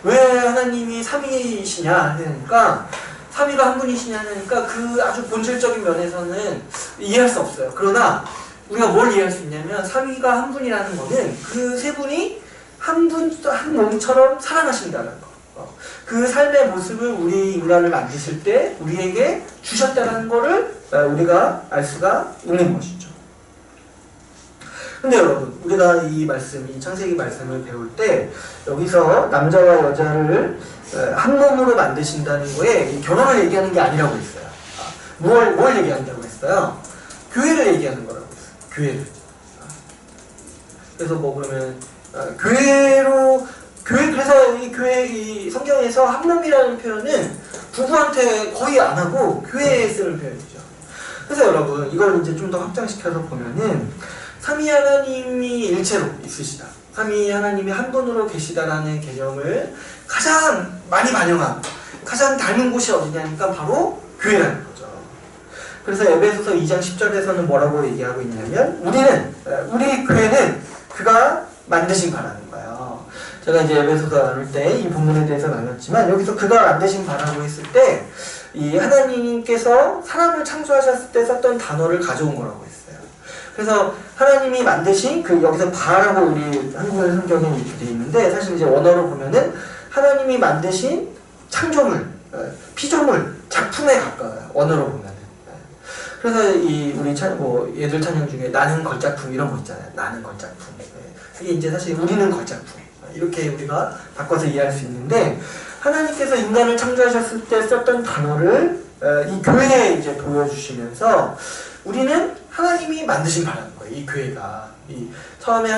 왜 하나님이 삼위이시냐 하니까, 삼위가 한 분이시냐 하니까 그 아주 본질적인 면에서는 이해할 수 없어요. 그러나 우리가 뭘 이해할 수 있냐면, 삼위가 한 분이라는 거는 그 세 분이 한 몸처럼 살아가신다는 거. 그 삶의 모습을 우리 인간을 만드실 때 우리에게 주셨다는 거를 우리가 알 수가 있는 것이죠. 근데 여러분, 우리가 이 창세기 말씀을 배울 때 여기서 남자와 여자를 한 몸으로 만드신다는 거에 이 결혼을 얘기하는 게 아니라고 했어요. 뭘 얘기한다고 했어요? 교회를 얘기하는 거라고 했어요. 교회를. 그래서 뭐 그러면 그래서 이 성경에서 한 몸이라는 표현은 부부한테 거의 안 하고 교회에 쓰는 표현이죠. 그래서 여러분, 이걸 이제 좀 더 확장시켜서 보면은 삼위 하나님이 일체로 있으시다, 삼위 하나님이 한 분으로 계시다라는 개념을 가장 많이 반영한, 가장 닮은 곳이 어디냐니까 바로 교회라는 거죠. 그래서 에베소서 2장 10절에서는 뭐라고 얘기하고 있냐면, 우리 교회는 그가 만드신 바라는 거예요. 제가 이제 에베소서 나눌 때 이 본문에 대해서 나눴지만, 여기서 그가 만드신 바라고 했을 때 이 하나님께서 사람을 창조하셨을 때 썼던 단어를 가져온 거라고 했어요. 그래서 하나님이 만드신 여기서 바라고 우리 한국어 성경에 이렇게 되어 있는데, 사실 이제 원어로 보면은 하나님이 만드신 창조물, 피조물, 작품에 가까워요. 원어로 보면은. 그래서 우리 예들 찬양 중에 나는 걸작품 이런 거 있잖아요. 나는 걸작품. 이게 이제 사실 우리는 걸작품. 이렇게 우리가 바꿔서 이해할 수 있는데, 하나님께서 인간을 창조하셨을 때 썼던 단어를 이 교회에 이제 보여주시면서, 우리는 하나님이 만드신 바라는 거예요. 이 교회가. 처음에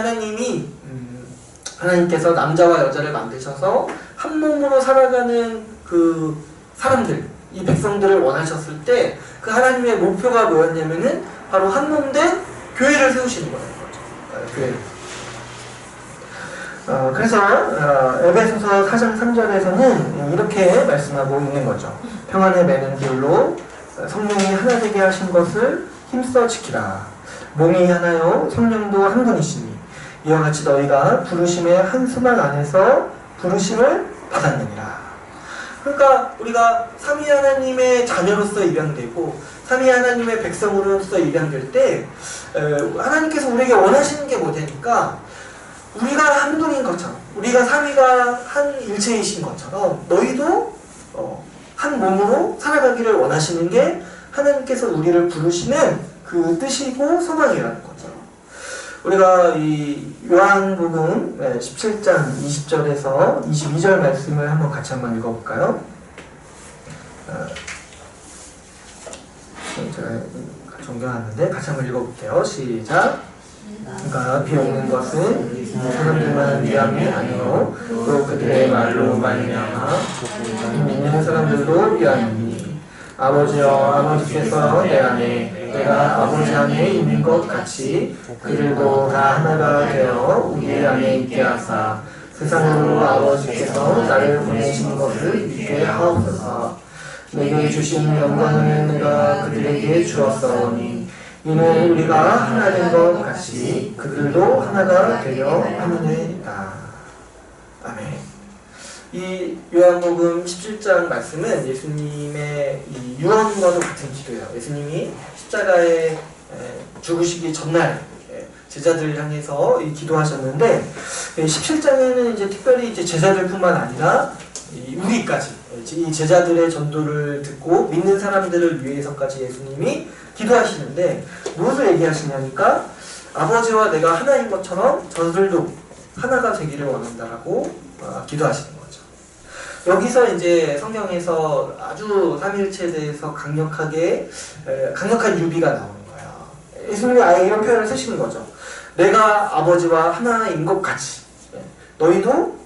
하나님께서 남자와 여자를 만드셔서 한 몸으로 살아가는 그 사람들, 이 백성들을 원하셨을 때 그 하나님의 목표가 뭐였냐면은 바로 한 몸 된 교회를 세우시는 거라는 거죠. 교회를. 그래서 에베소서 4장 3절에서는 이렇게 말씀하고 있는 거죠. 평안에 매는 길로 성령이 하나 되게 하신 것을 힘써 지키라. 몸이 하나요 성령도 한 분이시니 이와 같이 너희가 부르심의 한 수만 안에서 부르심을 받았느니라. 그러니까 우리가 삼위 하나님의 자녀로서 입양되고 삼위 하나님의 백성으로서 입양될 때 하나님께서 우리에게 원하시는 게 뭐되니까, 우리가 한 분인 것처럼, 우리가 삼위가 한 일체이신 것처럼 너희도 한 몸으로 살아가기를 원하시는 게 하나님께서 우리를 부르시는 그 뜻이고 소망이라는 거죠. 우리가 이 요한복음 17장 20절에서 22절 말씀을 한번 읽어볼까요? 제가 정겨놨는데 같이 한번 읽어볼게요. 시작. 그가 비오는 것은 사람들만 위함이 아니요 또 그들의 말로 말미암아 믿는 사람들도 위함이니, 아버지여 아버지께서 내 안에 내가 아버지 안에 있는 것 같이 그들도 다 하나가 되어 우리 안에 있게 하사 세상으로 아버지께서 나를 보내신 것을 믿게 하옵소서. 내게 주신 영광을 내가 그들에게 주었사오니 이는 우리가 하나 된 것 같이 그들도 하나가 되려 함이니이다. 아멘. 이 요한복음 17장 말씀은 예수님의 이 유언과도 같은 기도예요. 예수님이 십자가에 죽으시기 전날 제자들을 향해서 이 기도하셨는데 17장에는 이제 특별히 이제 제자들뿐만 아니라 우리까지 이 제자들의 전도를 듣고 믿는 사람들을 위해서까지 예수님이 기도하시는데 무엇을 얘기하시냐니까 아버지와 내가 하나인 것처럼 저들도 하나가 되기를 원한다라고 기도하시는 거죠. 여기서 이제 성경에서 아주 삼위일체에 대해서 강력한 유비가 나오는 거예요. 예수님이 아예 이런 표현을 쓰시는 거죠. 내가 아버지와 하나인 것 같이 너희도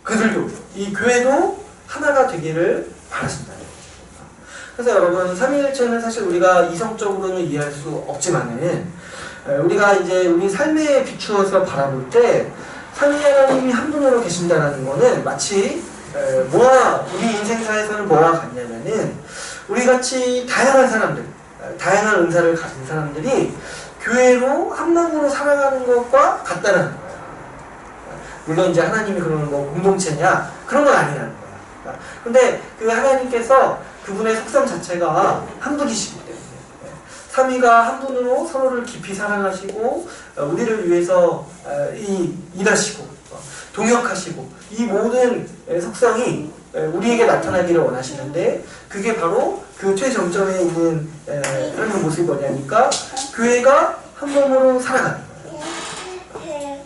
그들도 이 교회도 하나가 되기를 바라신다. 그래서 여러분 삼위일체는 사실 우리가 이성적으로는 이해할 수 없지만은 우리가 이제 우리 삶에 비추어서 바라볼 때 삼위 하나님이 한 분으로 계신다는 거는 마치 우리 인생사에서는 뭐와 같냐면은 우리 같이 다양한 사람들, 다양한 은사를 가진 사람들이 교회로 한 몸으로 살아가는 것과 같다는 거예요. 물론 이제 하나님이 그러는 뭐 공동체냐 그런 건 아니라는 거예요. 근데 그 하나님께서 그분의 속성 자체가 한 분이시기 때문에 삼위가 한 분으로 서로를 깊이 사랑하시고 우리를 위해서 일하시고 동역하시고 이 모든 속성이 우리에게 나타나기를 원하시는데 그게 바로 그 최정점에 있는 하나님의 모습이 뭐냐니까 교회가 한 몸으로 살아가는 거예요.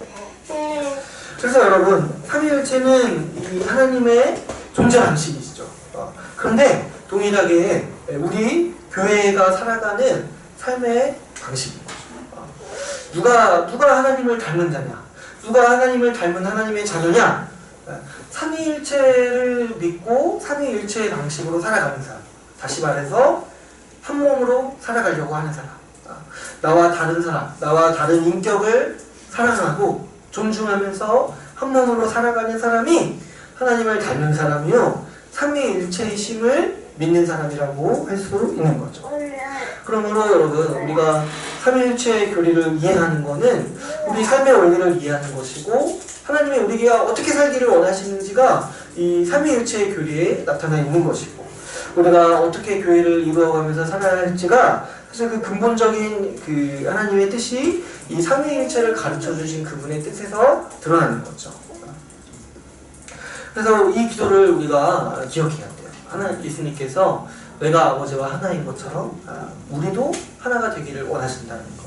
그래서 여러분 삼위일체는 이 하나님의 존재 방식이시죠. 그런데 동일하게 우리 교회가 살아가는 삶의 방식입니다. 누가 하나님을 닮은 자냐? 누가 하나님을 닮은 하나님의 자녀냐? 삼위일체를 믿고 삼위일체의 방식으로 살아가는 사람. 다시 말해서 한 몸으로 살아가려고 하는 사람. 나와 다른 사람, 나와 다른 인격을 사랑하고 존중하면서 한 몸으로 살아가는 사람이 하나님을 닮는 사람이요. 삼위일체이심을 믿는 사람이라고 할 수 있는 거죠. 그러므로 여러분 우리가 삼위일체의 교리를 이해하는 것은 우리 삶의 원리를 이해하는 것이고 하나님이 우리가 어떻게 살기를 원하시는지가 이 삼위일체의 교리에 나타나 있는 것이고 우리가 어떻게 교회를 이루어가면서 살아야 할지가 사실 그 근본적인 그 하나님의 뜻이 이 삼위일체를 가르쳐 주신 그분의 뜻에서 드러나는 거죠. 그래서 이 기도를 우리가 기억해야 돼요. 예수님께서 내가 아버지와 하나인 것처럼 우리도 하나가 되기를 원하신다는 거.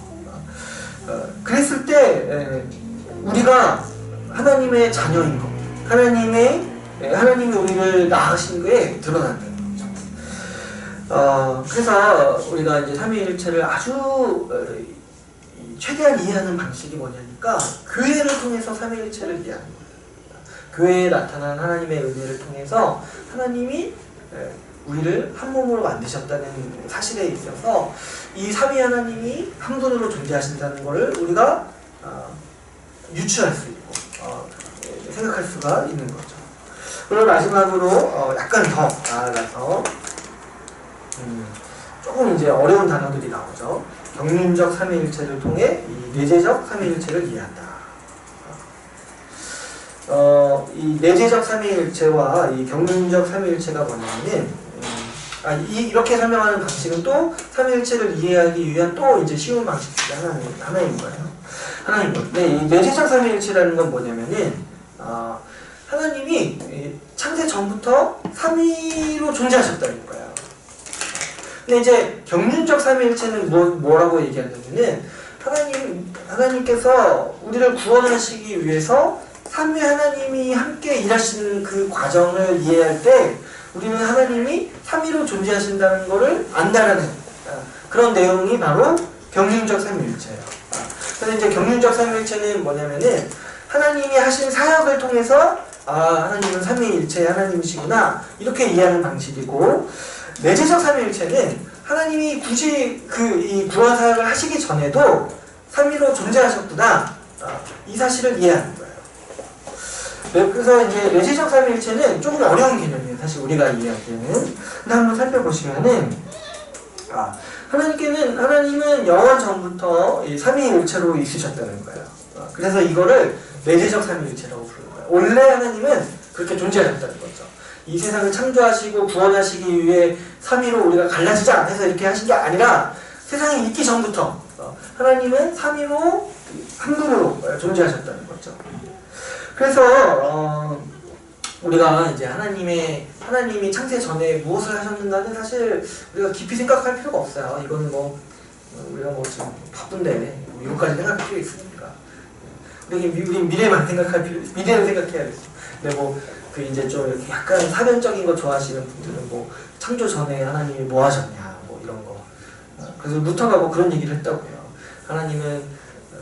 그랬을 때 우리가 하나님의 자녀인 것, 하나님이 우리를 낳으신 거에 드러난다는 거죠. 그래서 우리가 이제 삼위일체를 아주 최대한 이해하는 방식이 뭐냐니까 교회를 통해서 삼위일체를 이해하는 거예요. 교회에 나타난 하나님의 은혜를 통해서 하나님이 우리를 한 몸으로 만드셨다는 사실에 있어서 이 삼위 하나님이 한 분으로 존재하신다는 것을 우리가 유추할 수 있고 생각할 수가 있는 거죠. 그리고 마지막으로 약간 더 나아가서 조금 이제 어려운 단어들이 나오죠. 경륜적 삼위일체를 통해 이 내재적 삼위일체를 이해한다. 이 내재적 삼위일체와 이 경륜적 삼위일체가 뭐냐면은 이렇게 설명하는 방식은 또 삼위일체를 이해하기 위한 또 이제 쉬운 방식 중에 하나인 거예요. 하나인 거. 근데 이 내재적 삼위일체라는 건 뭐냐면은 하나님이 창세 전부터 삼위로 존재하셨다는 거예요. 근데 이제 경륜적 삼위일체는 뭐라고 얘기하냐면은 하나님께서 우리를 구원하시기 위해서 삼위 하나님이 함께 일하시는 그 과정을 이해할 때 우리는 하나님이 삼위로 존재하신다는 것을 안다라는 그런 내용이 바로 경륜적 삼위일체예요. 그래서 이제 경륜적 삼위일체는 뭐냐면은 하나님이 하신 사역을 통해서 하나님은 삼위일체의 하나님이시구나 이렇게 이해하는 방식이고 내재적 삼위일체는 하나님이 굳이 이 구원 사역을 하시기 전에도 삼위로 존재하셨구나 이 사실을 이해하는 거예요. 그래서 이제 내재적 삼위일체는 조금 어려운 개념이에요. 사실 우리가 이해하기에는. 근데 한번 살펴보시면은 하나님은 영원 전부터 이 삼위일체로 있으셨다는 거예요. 그래서 이거를 내재적 삼위일체라고 부르는 거예요. 원래 하나님은 그렇게 존재하셨다는 거죠. 이 세상을 창조하시고 구원하시기 위해 3위로 우리가 갈라지자 해서 이렇게 하신 게 아니라 세상이 있기 전부터 하나님은 3위로 한 분으로 존재하셨다는 거죠. 그래서 우리가 이제 하나님이 창세 전에 무엇을 하셨는가는 사실 우리가 깊이 생각할 필요가 없어요. 이거는 뭐 우리가 뭐 지금 바쁜데 이거까지 생각할 필요 있습니까? 우리 미래를 생각해야겠어. 근데 뭐 그 이제 좀 이렇게 약간 사변적인 거 좋아하시는 분들은 뭐 창조 전에 하나님이 뭐 하셨냐 뭐 이런 거. 그래서 루터가 뭐 그런 얘기를 했다고요. 하나님은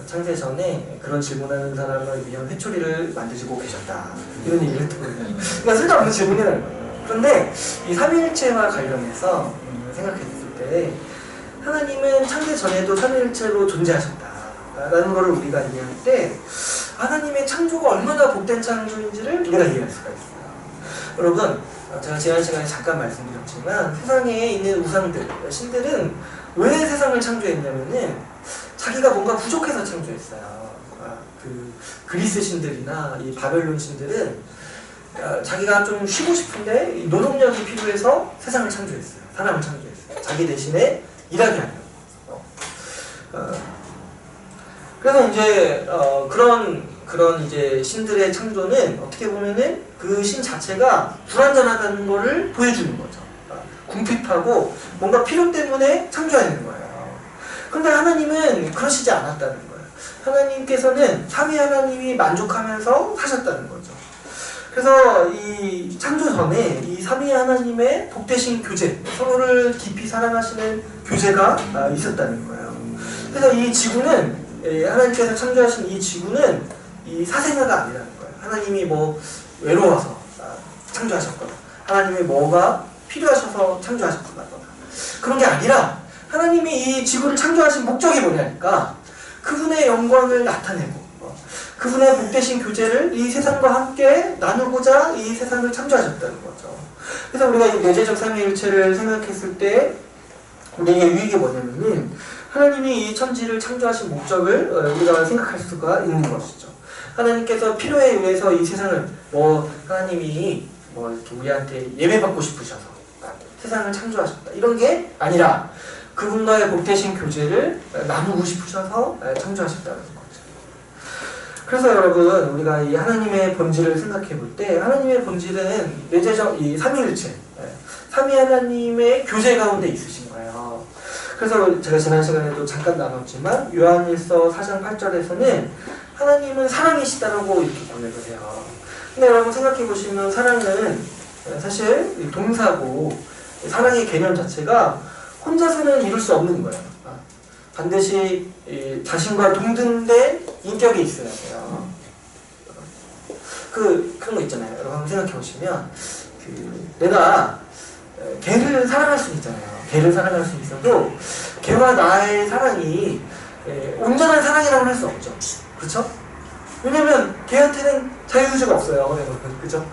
창세 전에 그런 질문하는 사람을 위한 회초리를 만드시고 계셨다. 이런 얘기를 했거든요. 그러니까 쓸데없는 질문이라는 거예요. 그런데 이 삼위일체와 관련해서 생각했을 때 하나님은 창세 전에도 삼위일체로 존재하셨다. 라는 것을 우리가 이해할 때 하나님의 창조가 얼마나 복된 창조인지를 우리가 이해할 수가 있어요. 여러분, 제가 지난 시간에 잠깐 말씀드렸지만 세상에 있는 우상들, 신들은 왜 세상을 창조했냐면은 자기가 뭔가 부족해서 창조했어요. 그 그리스 신들이나 이 바벨론 신들은 자기가 좀 쉬고 싶은데 노동력이 필요해서 세상을 창조했어요. 사람을 창조했어요. 자기 대신에 일하게 하려고. 그래서 이제 그런 이제 신들의 창조는 어떻게 보면은 그 신 자체가 불완전하다는 거를 보여주는 거죠. 궁핍하고 뭔가 필요 때문에 창조하는 거예요. 그런데 하나님은 그러시지 않았다는 거예요. 하나님께서는 삼위 하나님이 만족하면서 사셨다는 거죠. 그래서 이 창조 전에 이 삼위 하나님의 복되신 교제, 서로를 깊이 사랑하시는 교제가 있었다는 거예요. 그래서 이 지구는 하나님께서 창조하신 이 지구는 이 사생아가 아니라는 거예요. 하나님이 뭐 외로워서 창조하셨거나 하나님의 뭐가 필요하셔서 창조하셨거나 그런 게 아니라 하나님이 이 지구를 창조하신 목적이 뭐냐니까 그분의 영광을 나타내고 그분의 복되신 교제를 이 세상과 함께 나누고자 이 세상을 창조하셨다는 거죠. 그래서 우리가 이 내재적 삼위일체를 생각했을 때 우리에게 유익이 뭐냐면은 하나님이 이 천지를 창조하신 목적을 우리가 생각할 수가 있는 것이죠. 하나님께서 필요에 의해서 이 세상을 하나님이 이렇게 우리한테 예배받고 싶으셔서 세상을 창조하셨다 이런 게 아니라 그분과의 복되신 교제를 나누고 싶으셔서 창조하셨다는 거죠. 그래서 여러분 우리가 이 하나님의 본질을 생각해 볼 때 하나님의 본질은 내재적 이 삼위일체, 삼위 하나님의 교제 가운데 있으신 거예요. 그래서 제가 지난 시간에도 잠깐 나눴지만 요한일서 4장 8절에서는 하나님은 사랑이시다라고 이렇게 고백을 해요. 근데 여러분 생각해 보시면 사랑은 사실 동사고 사랑의 개념 자체가 혼자서는 이룰 수 없는 거예요. 반드시 자신과 동등된 인격이 있어야 돼요. 그런 거 있잖아요. 여러분 한번 생각해 보시면 내가 개를 사랑할 수 있잖아요. 개를 사랑할 수 있어도 개와 나의 사랑이 온전한 사랑이라고 할 수 없죠. 그렇죠? 왜냐면 개한테는 자유의지가 없어요. 그죠?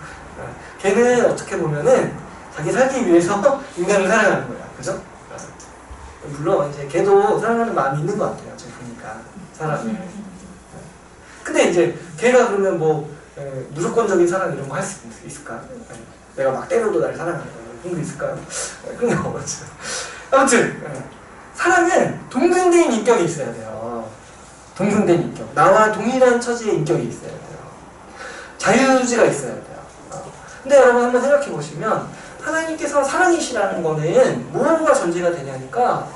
개는 어떻게 보면은 자기 살기 위해서 인간을 사랑하는 거야. 그죠? 물론 이제 개도 사랑하는 마음이 있는 것 같아요. 제가 보니까 사람을. 근데 이제 개가 그러면 무조건적인 사랑 이런 거 할 수 있을까? 내가 막 때려도 날 사랑하는 거야. 그런 게 있을까요? 그런 게 없죠. 아무튼 사랑은 동등된 인격이 있어야 돼요. 동등된 인격. 나와 동일한 처지의 인격이 있어야 돼요. 자유의지가 있어야 돼요. 근데 여러분 한번 생각해 보시면 하나님께서 사랑이시라는 거는 무엇과 전제가 되냐니까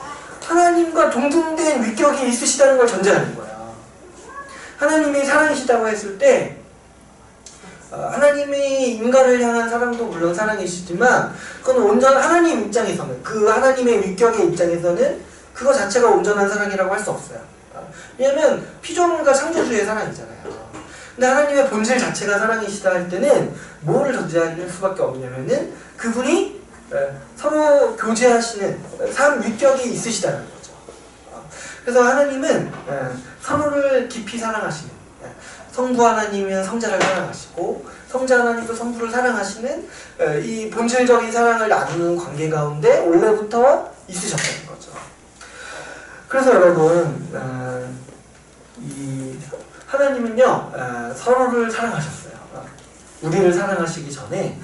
하나님과 동등된 위격이 있으시다는 걸 전제하는 거예요. 하나님이 사랑이시다고 했을 때 하나님이 인간을 향한 사랑도 물론 사랑이시지만 그건 하나님 입장에서는 그 하나님의 위격의 입장에서는 그거 자체가 온전한 사랑이라고 할 수 없어요. 왜냐하면 피조물과 창조주의 사랑이잖아요. 근데 하나님의 본질 자체가 사랑이시다 할 때는 뭐를 전제할 수밖에 없냐면은 그분이 서로 교제하시는 삶 위격이 있으시다는 거죠. 그래서 하나님은 서로를 깊이 사랑하시는 성부 하나님은 성자를 사랑하시고 성자 하나님도 성부를 사랑하시는 이 본질적인 사랑을 나누는 관계 가운데 원래부터 있으셨다는 거죠. 그래서 여러분 이 하나님은요 서로를 사랑하셨어요. 우리를 사랑하시기 전에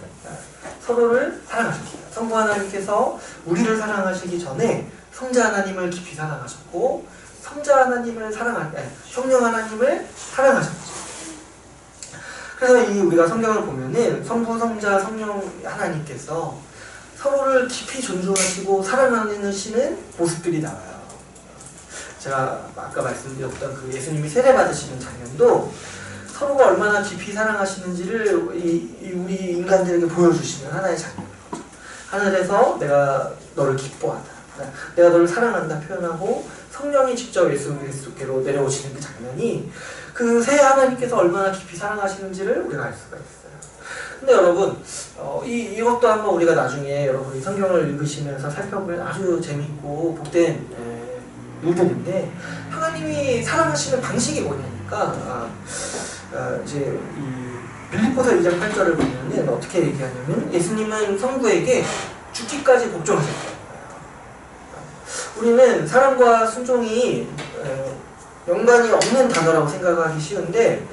서로를 사랑하셨어요. 성부 하나님께서 우리를 사랑하시기 전에 성자 하나님을 깊이 사랑하셨고 성자 하나님을 성령 하나님을 사랑하셨죠. 그래서 우리가 성경을 보면은 성부, 성자, 성령 하나님께서 서로를 깊이 존중하시고 사랑하시는 모습들이 나와요. 제가 아까 말씀드렸던 그 예수님이 세례 받으시는 장면도 서로가 얼마나 깊이 사랑하시는지를 우리 인간들에게 보여주시는 하나의 장면이죠. 하늘에서 내가 너를 기뻐하다, 내가 너를 사랑한다 표현하고 성령이 직접 예수 그리스도께로 내려오시는 그 장면이 그 새 하나님께서 얼마나 깊이 사랑하시는지를 우리가 알 수가 있어요. 근데 여러분 이것도 한번 우리가 나중에 여러분이 성경을 읽으시면서 살펴보면 아주 재밌고 복된 일들인데, 하나님이 사랑하시는 방식이 뭐냐니까 이제 이 빌립보서 2장 8절을 보면은 어떻게 얘기하냐면 예수님은 성부에게 죽기까지 복종하셨어요. 우리는 사랑과 순종이 연관이 없는 단어라고 생각하기 쉬운데,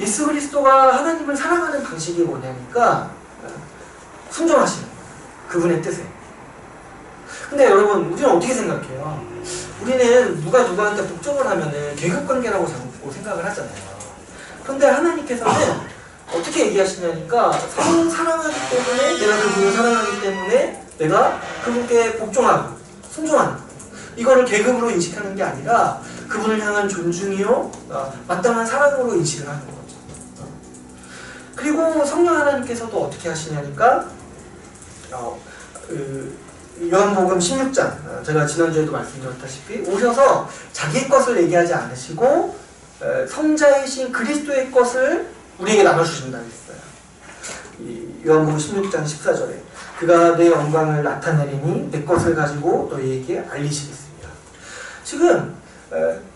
예수 그리스도가 하나님을 사랑하는 방식이 뭐냐니까 순종하시는 거예요. 그분의 뜻에. 근데 여러분, 우리는 어떻게 생각해요? 우리는 누가 누구한테 복종을 하면은 계급관계라고 자꾸 생각을 하잖아요. 그런데 하나님께서는 어떻게 얘기하시냐니까 서로 사랑하기 때문에, 내가 그분을 사랑하기 때문에 내가 그분께 복종하고 순종하는 거예요. 이거를 계급으로 인식하는 게 아니라 그분을 향한 존중이요 마땅한 사랑으로 인식을 하는 거죠. 그리고 성령 하나님께서도 어떻게 하시냐니까 요한복음 16장, 제가 지난주에도 말씀드렸다시피 오셔서 자기의 것을 얘기하지 않으시고 성자이신 그리스도의 것을 우리에게 나눠주신다고 했어요. 요한복음 16장 14절에 그가 내 영광을 나타내리니 내 것을 가지고 너희에게 알리시겠습니다. 지금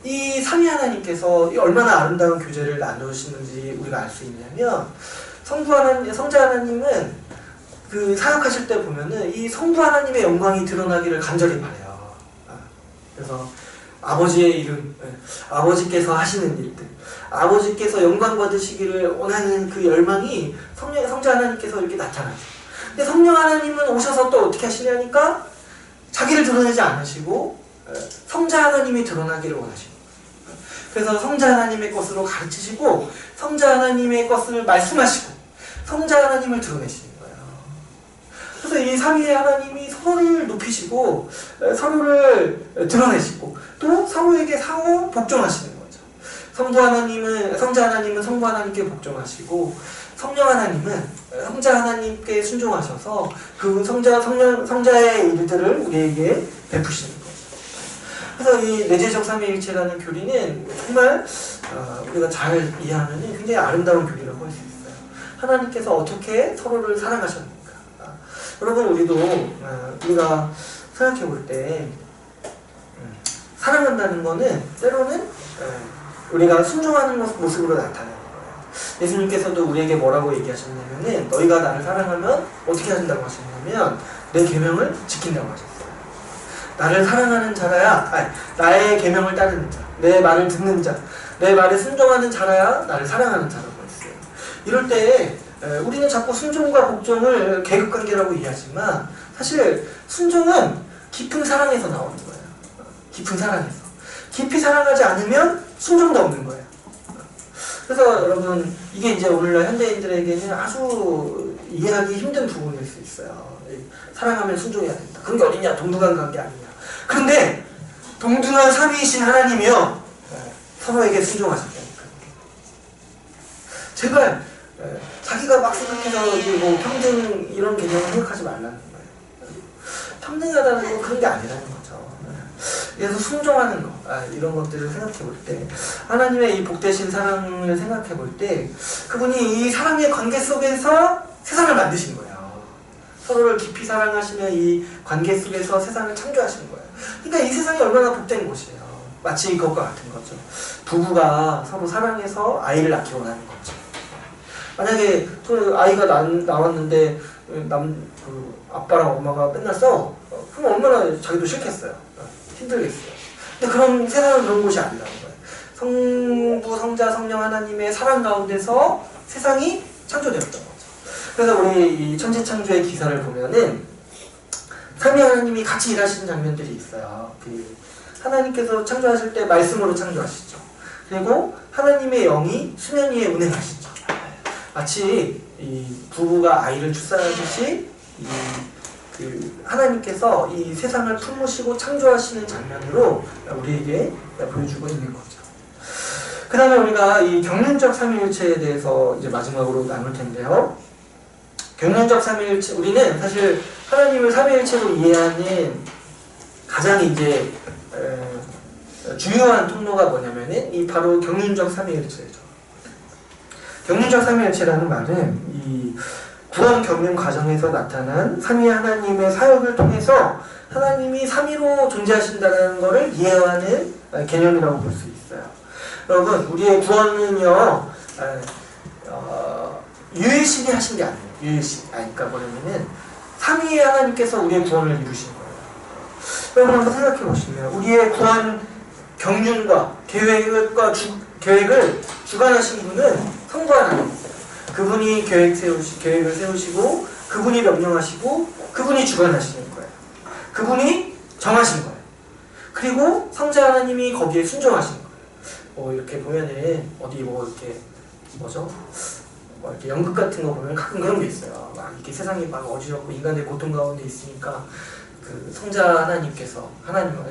이 삼위 하나님께서 얼마나 아름다운 교제를 나누시는지 우리가 알 수 있냐면, 성자 하나님은 그 사역하실 때 보면은 이 성부 하나님의 영광이 드러나기를 간절히 바래요. 그래서 아버지의 이름, 아버지께서 하시는 일들, 아버지께서 영광 받으시기를 원하는 그 열망이 성자 하나님께서 이렇게 나타나죠. 근데 성령 하나님은 오셔서 또 어떻게 하시냐니까 자기를 드러내지 않으시고 성자 하나님이 드러나기를 원하시고, 그래서 성자 하나님의 것으로 가르치시고 성자 하나님의 것을 말씀하시고 성자 하나님을 드러내시는 거예요. 그래서 이 삼위의 하나님이 서로를 높이시고 서로를 드러내시고 또 서로에게 상호 복종하시는 거죠. 성자 하나님은 성부 하나님께 복종하시고 성령 하나님은 성자 하나님께 순종하셔서 그 성자의 일들을 우리에게 베푸시는 거죠. 그래서 이 내재적 삼위일체라는 교리는 정말 우리가 잘 이해하면 굉장히 아름다운 교리라고 할 수 있어요. 하나님께서 어떻게 서로를 사랑하셨는가. 여러분, 우리도 우리가 생각해 볼 때 사랑한다는 거는 때로는 우리가 순종하는 모습으로 나타나는 거예요. 예수님께서도 우리에게 뭐라고 얘기하셨냐면은 너희가 나를 사랑하면 어떻게 하신다고 하셨냐면 내 계명을 지킨다고 하셨어요. 나를 사랑하는 자라야, 나의 계명을 따르는 자, 내 말을 듣는 자, 내 말에 순종하는 자라야 나를 사랑하는 자라고 했어요. 이럴 때 우리는 자꾸 순종과 복종을 계급관계라고 이해하지만 사실 순종은 깊은 사랑에서 나오는 거예요. 깊은 사랑에서. 깊이 사랑하지 않으면 순종도 없는 거예요. 그래서 여러분, 이게 이제 오늘날 현대인들에게는 아주 이해하기 힘든 부분일 수 있어요. 사랑하면 순종해야 된다. 그런 게 어딨냐? 동등한 관계 아니냐. 그런데 동등한 삼위이신 하나님이요 서로에게 순종하셨다니까. 제발 자기가 막 생각해서 뭐 평등 이런 개념을 생각하지 말라는 거예요. 평등하다는 건 그런 게 아니라는 거죠. 그래서 순종하는 거, 이런 것들을 생각해 볼 때, 하나님의 이 복되신 사랑을 생각해 볼 때, 그분이 이 사랑의 관계 속에서 세상을 만드신 거예요. 서로를 깊이 사랑하시는 이 관계 속에서 세상을 창조하시는 거예요. 그러니까 이 세상이 얼마나 복된 곳이에요. 마치 이것과 같은 거죠. 부부가 서로 사랑해서 아이를 낳기 원하는 거죠. 만약에 그 아이가 나왔는데 아빠랑 엄마가 맨날 싸워. 그럼 얼마나 자기도 싫겠어요. 힘들겠어요. 근데 그런 세상은 그런 곳이 아니라는 거예요. 성부, 성자, 성령 하나님의 사랑 가운데서 세상이 창조되었던 거죠. 그래서 우리 이 천지창조의 기사를 보면은 삼위 하나님이 같이 일하시는 장면들이 있어요. 그 하나님께서 창조하실 때 말씀으로 창조하시죠. 그리고 하나님의 영이 수면 위에 운행하시죠. 마치 이 부부가 아이를 출산하듯이 그 하나님께서 이 세상을 품으시고 창조하시는 장면으로 우리에게 보여주고 있는 거죠. 그 다음에 우리가 이 경륜적 삼위일체에 대해서 이제 마지막으로 나눌 텐데요. 경륜적 삼위일체, 우리는 사실 하나님을 삼위일체로 이해하는 가장 이제 중요한 통로가 뭐냐면은 이 바로 경륜적 삼위일체죠. 경륜적 삼위일체라는 말은 이 구원 경륜 과정에서 나타난 삼위 하나님의 사역을 통해서 하나님이 삼위로 존재하신다는 것을 이해하는 개념이라고 볼 수 있어요. 여러분, 우리의 구원은요, 유일신이 하신 게 아니에요. 유일신. 그러니까 뭐냐면은 삼위의 하나님께서 우리의 구원을 이루신 거예요. 여러분 한번 생각해 보시면 우리의 구원 경륜과 계획을 주관하신 분은 성부 하나님이세요. 그분이 계획을 세우시고 그분이 명령하시고 그분이 주관하시는 거예요. 그분이 정하신 거예요. 그리고 성자 하나님이 거기에 순종하신 거예요. 이렇게 보면은 어디 이렇게 뭐죠? 이렇게 연극 같은 거 보면 가끔 그런 게 있어요. 막 이렇게 세상이 막 어지럽고 인간의 고통 가운데 있으니까 그 성자 하나님께서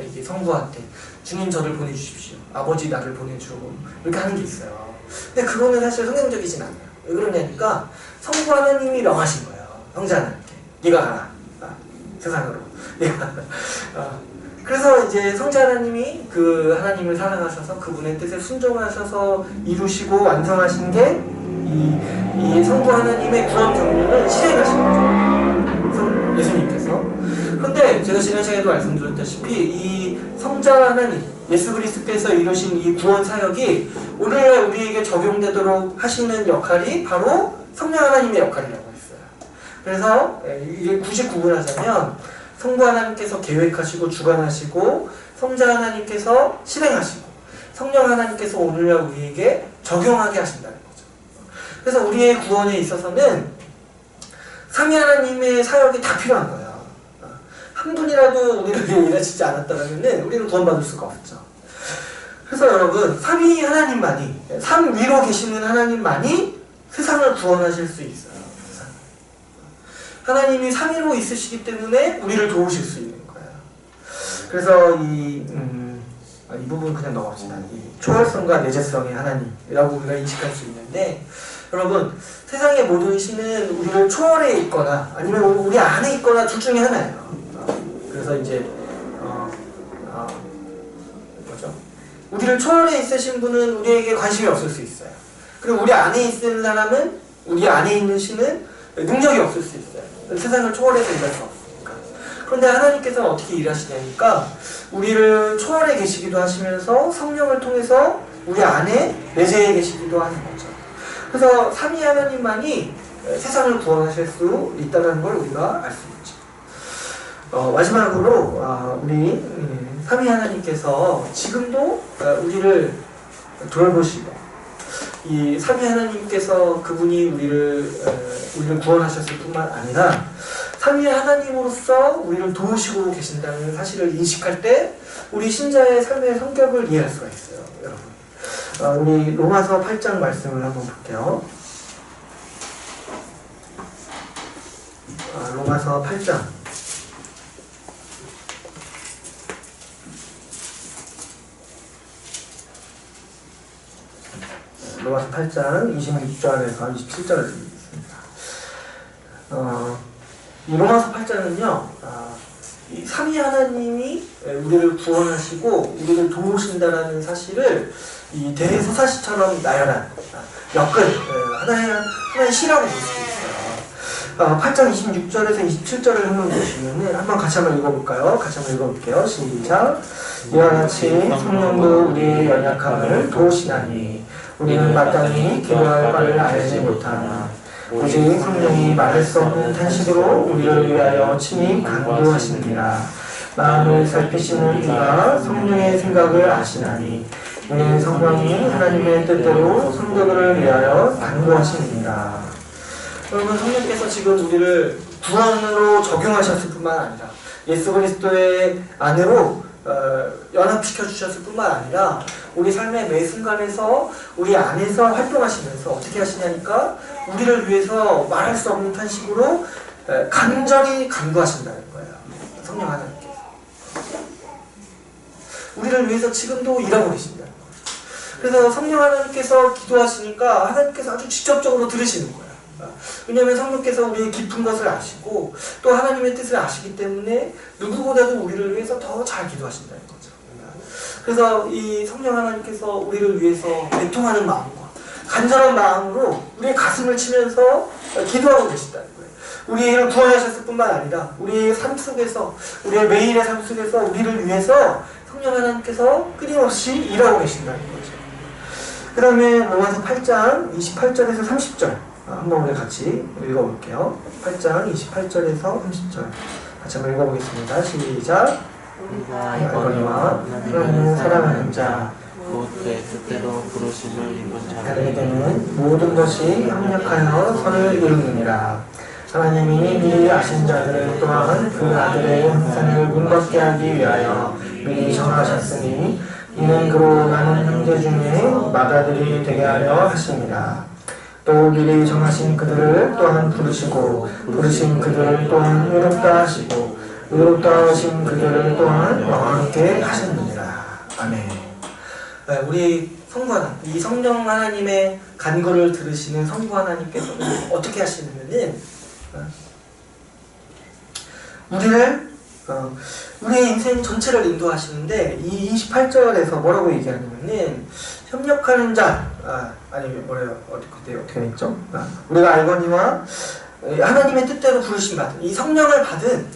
이게 성부한테 주님 저를 보내주십시오. 아버지 나를 보내주고 이렇게 하는 게 있어요. 근데 그거는 사실 성경적이진 않아요. 왜 그러냐니까 성부 하나님이 명하신 거예요. 성자 하나님께 네가 가라 세상으로. 그래서 이제 성자 하나님이 그 하나님을 사랑하셔서 그분의 뜻에 순종하셔서 이루시고 완성하신 게 이 성부 하나님의 구원 경륜을 실행하신 거죠. 예수님께서. 그런데 제가 지난 시간에도 말씀드렸다시피 이 성자 하나님, 예수 그리스도께서 이루신 이 구원 사역이 오늘날 우리에게 적용되도록 하시는 역할이 바로 성령 하나님의 역할이라고 했어요. 그래서 이게 굳이 구분하자면 성부 하나님께서 계획하시고 주관하시고 성자 하나님께서 실행하시고 성령 하나님께서 오늘날 우리에게 적용하게 하신다는 거죠. 그래서 우리의 구원에 있어서는 삼위 하나님의 사역이 다 필요한 거예요. 한 분이라도 우리를 위해 일하시지 않았다면 우리는 구원받을 수가 없죠. 그래서 여러분, 삼위 하나님만이, 삼 위로 계시는 하나님만이 세상을 구원하실 수 있어요. 하나님이 삼위로 있으시기 때문에 우리를 도우실 수 있는 거예요. 그래서 이 부분 그냥 넘어갑시다. 이 초월성과 내재성의 하나님이라고 우리가 인식할 수 있는데, 여러분, 세상의 모든 신은 우리를 초월해 있거나 아니면 우리 안에 있거나 둘 중에 하나예요. 그래서 이제 뭐죠? 우리를 초월해 있으신 분은 우리에게 관심이 없을 수 있어요. 그리고 우리 안에 있는 사람은, 우리 안에 있는 신은 능력이 없을 수 있어요. 세상을 초월해서 일할 수 없으니까. 그런데 하나님께서는 어떻게 일하시냐니까 우리를 초월해 계시기도 하시면서 성령을 통해서 우리 안에 내재해 계시기도 하는 거죠. 그래서 삼위 하나님만이 세상을 구원하실 수 있다는 걸 우리가 알 수 있죠. 마지막으로 우리 삼위 하나님께서 지금도 우리를 돌보시고, 이 삼위 하나님께서 그분이 우리를 구원하셨을 뿐만 아니라 삼위 하나님으로서 우리를 도우시고 계신다는 사실을 인식할 때 우리 신자의 삶의 성격을 이해할 수가 있어요, 여러분. 우리 로마서 8장 말씀을 한번 볼게요. 로마서 8장. 로마서 8장 26절에서 27절을 드리겠습니다. 이 로마서 8장은요, 이 삼위 하나님이 우리를 구원하시고 우리를 도우신다라는 사실을 이 대서사시처럼 나열한 엮은 하나의 시라고 볼 수 있어요. 8장 26절에서 27절을 한번 보시면은 한번 같이 한번 읽어볼까요? 같이 한번 읽어볼게요. 시작. 이와 같이 성령도 우리의 연약함을 도우시나니 우리는 마땅히 기도할 바를 알지 못하나 오직 성령이 말할 수 없는 탄식으로 우리를 위하여 친히 간구하시느니라. 마음을 살피시는 이가 성령의 생각을 아시나니 이는 성령이 하나님의 뜻대로 성도들을 위하여 간구하시느니라. 여러분 성령께서 지금 우리를 구원으로 적용하셨을 뿐만 아니라 예수 그리스도의 안으로 연합시켜 주셨을 뿐만 아니라 우리 삶의 매 순간에서 우리 안에서 활동하시면서 어떻게 하시냐니까 우리를 위해서 말할 수 없는 탄식으로 간절히 간구하신다는 거예요. 성령 하나님께서 우리를 위해서 지금도 일하고 계신다는 거예요. 그래서 성령 하나님께서 기도하시니까 하나님께서 아주 직접적으로 들으시는 거예요. 왜냐하면 성령께서 우리의 깊은 것을 아시고 또 하나님의 뜻을 아시기 때문에 누구보다도 우리를 위해서 더 잘 기도하신다는 거죠. 그래서 이 성령 하나님께서 우리를 위해서 애통하는 마음과 간절한 마음으로 우리의 가슴을 치면서 기도하고 계신다는 거예요. 우리를 구원하셨을 뿐만 아니라 우리의 삶 속에서 우리의 매일의 삶 속에서 우리를 위해서 성령 하나님께서 끊임없이 일하고 계신다는 거죠. 그 다음에 로마서 8장 28절에서 30절 한번 우리 같이 읽어볼게요. 8장 28절에서 30절 같이 한번 읽어보겠습니다. 시작. 우리가 이거니와 하나님을 사랑하는 자 곧 그의 뜻대로 부르심을 입은 자들에게는 모든 것이 협력하여 선을 이루느니라. 하나님이 미리 아신 자들을 또한 그 아들의 형상을 본받게 하기 위하여 미리 정하셨으니 이는 그로 나는 형제 중에 맏아들이 되게 하려 하십니다. 또 미리 정하신 그들을 또한 부르시고 부르신 그들을 또한 의롭다 하시고 의롭다 하신 그들을 또한 영화롭게 하셨느니라. 아멘. 우리 성부 하나님, 이 성령 하나님의 간구를 들으시는 성부 하나님께서는 어떻게 하시냐면은 우리의 인생 전체를 인도하시는데 이 28절에서 뭐라고 얘기하냐면은 협력하는 자, 아니 뭐래요? 어떻게 있죠? 우리가 알거니와 하나님의 뜻대로 부르심 받은 이 성령을 받은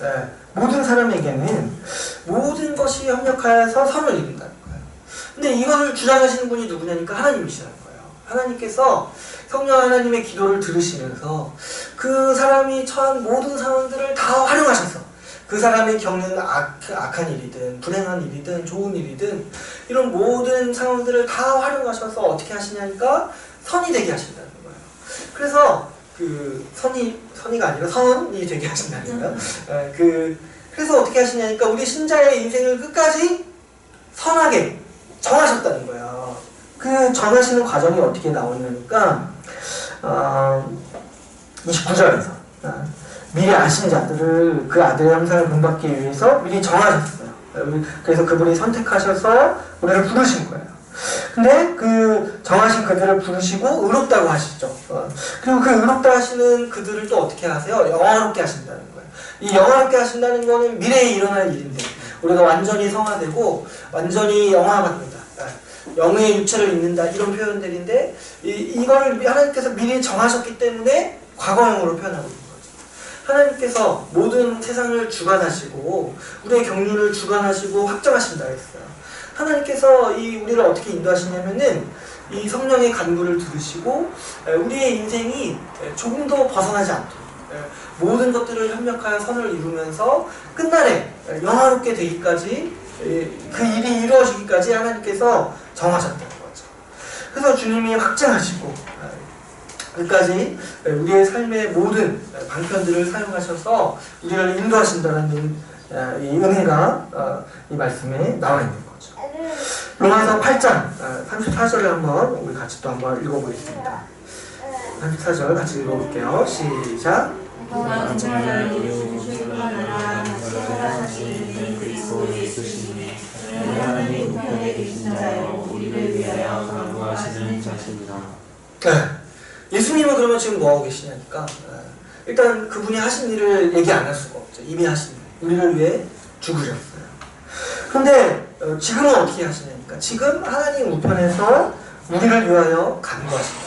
모든 사람에게는 모든 것이 협력하여서 선을 이룬다는 거예요. 근데 이것을 주장하시는 분이 누구냐니까 하나님이시라는 거예요. 하나님께서 성령 하나님의 기도를 들으시면서 그 사람이 처한 모든 상황들을 다 활용하셔서 그 사람이 겪는 악한 일이든 불행한 일이든 좋은 일이든 이런 모든 상황들을 다 활용하셔서 어떻게 하시냐니까 선이 되게 하신다는 거예요. 그래서 그 선이가 아니라 선이 되게 하신다는 거예요. 그래서 어떻게 하시냐니까 우리 신자의 인생을 끝까지 선하게 정하셨다는 거예요. 그 정하시는 과정이 어떻게 나오냐니까 29절에서 미리 아신 자들을 그 아들의 형상을 본받기 위해서 미리 정하셨어요. 그래서 그분이 선택하셔서 우리를 부르신 거예요. 근데 그 정하신 그들을 부르시고 의롭다고 하시죠. 그리고 그 의롭다 하시는 그들을 또 어떻게 하세요? 영화롭게 하신다는 거예요. 이 영화롭게 하신다는 거는 미래에 일어날 일인데 우리가 완전히 성화되고 완전히 영화받는다. 영의 육체를 입는다. 이런 표현들인데 이걸 하나님께서 미리 정하셨기 때문에 과거형으로 표현하고 있는 거죠. 하나님께서 모든 세상을 주관하시고 우리의 경륜을 주관하시고 확정하신다 했어요. 하나님께서 우리를 어떻게 인도하시냐면은 이 성령의 간구를 들으시고 우리의 인생이 조금도 벗어나지 않도록 모든 것들을 협력하여 선을 이루면서 끝날에 영화롭게 되기까지 그 일이 이루어지기까지 하나님께서 정하셨다는 거죠. 그래서 주님이 확증하시고 끝까지 우리의 삶의 모든 방편들을 사용하셔서 우리를 인도하신다는 이 은혜가 이 말씀에 나와 있는 거죠. 로마서 8장 34절을 한번 우리 같이 또 한번 읽어보겠습니다. 34절 같이 읽어볼게요. 시작. 하나님 우편에 계신 자여 우리를 위하여 간구하시는 자시니라. 예수님은 그러면 지금 뭐하고 계시냐니까 일단 그분이 하신 일을 얘기 안 할 수가 없죠. 이미 하신 일, 우리를 위해 죽으셨어요. 그런데 지금은 어떻게 하시냐니까 지금 하나님 우편에서 우리를 위하여 간구하신다.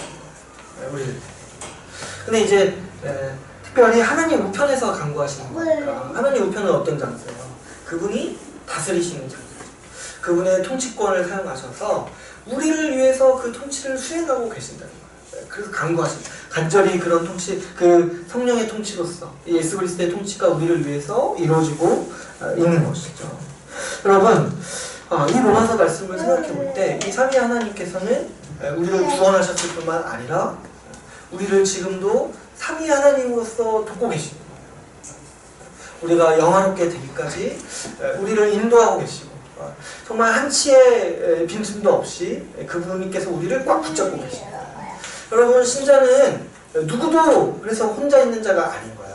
우리를. 근데 이제 특별히 하나님 우편에서 간구하시는 거니까 하나님 우편은 어떤 장소예요? 그분이 다스리시는 장소죠. 그분의 통치권을 사용하셔서 우리를 위해서 그 통치를 수행하고 계신다는 거예요. 그래서 간구하십니다. 간절히 그런 통치, 그 성령의 통치로서 예수 그리스도의 통치가 우리를 위해서 이루어지고 있는 것이죠. 여러분, 이 로마서 말씀을 생각해 볼 때 이 삼위 하나님께서는 우리를 구원하셨을 뿐만 아니라 우리를 지금도 삼위 하나님으로서 돕고 계시는 거예요. 우리가 영화롭게 되기까지 우리를 인도하고 계시고 정말 한치의 빈틈도 없이 그분께서 우리를 꽉 붙잡고 계십니다. 여러분, 신자는 누구도 그래서 혼자 있는 자가 아닌 거예요.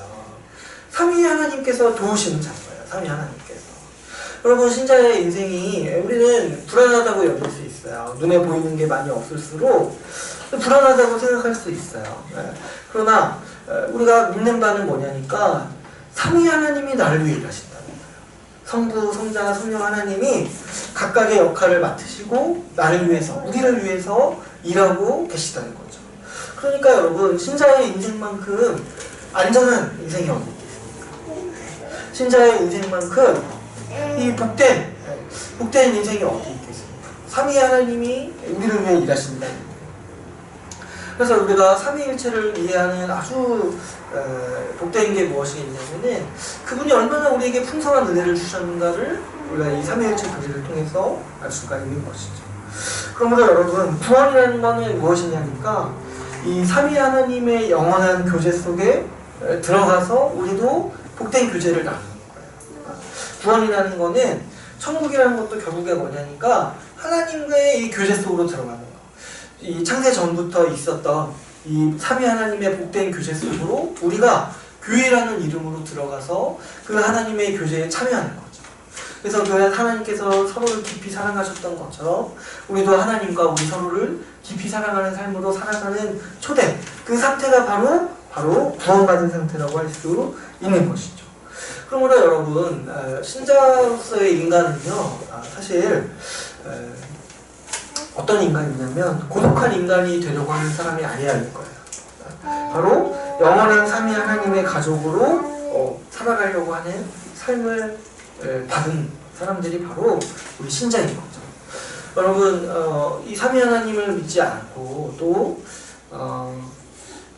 삼위 하나님께서 도우시는 자인 거예요. 삼위 하나님께서. 여러분, 신자의 인생이 우리는 불안하다고 여길 수 있어요. 눈에 보이는 게 많이 없을수록 불안하다고 생각할 수 있어요. 그러나 우리가 믿는 바는 뭐냐니까 삼위 하나님이 나를 위해 일하신다는 거예요. 성부, 성자, 성령 하나님이 각각의 역할을 맡으시고 나를 위해서, 우리를 위해서 일하고 계시다는 거죠. 그러니까 여러분, 신자의 인생만큼 안전한 인생이 어디 있겠습니까? 신자의 인생만큼 이 복된 인생이 어디 있겠습니까? 삼위 하나님이 우리를 위해 일하신다. 그래서 우리가 삼위일체를 이해하는 아주 복된 게 무엇이 있냐면은 그분이 얼마나 우리에게 풍성한 은혜를 주셨는가를 우리가 이 삼위일체 교리를 통해서 알 수가 있는 것이죠. 그러므로 여러분, 구원이라는 것은 무엇이냐니까 이 삼위 하나님의 영원한 교제 속에 들어가서 우리도 복된 교제를 나누는 거예요. 구원이라는 것은 천국이라는 것도 결국에 뭐냐니까 하나님과의 이 교제 속으로 들어가는 거예요. 이 창세 전부터 있었던 이 삼위 하나님의 복된 교제 속으로 우리가 교회라는 이름으로 들어가서 그 하나님의 교제에 참여하는 거죠. 그래서 교회 하나님께서 서로를 깊이 사랑하셨던 것처럼 우리도 하나님과 우리 서로를 깊이 사랑하는 삶으로 살아가는 초대, 그 상태가 바로 구원받은 상태라고 할 수 있는 것이죠. 그러므로 여러분, 신자로서의 인간은요, 사실 어떤 인간이냐면 고독한 인간이 되려고 하는 사람이 아니야 할 거예요. 바로 영원한 삼위 하나님의 가족으로 살아가려고 하는 삶을 받은 사람들이 바로 우리 신자인 거죠. 여러분, 이 삼위 하나님을 믿지 않고 또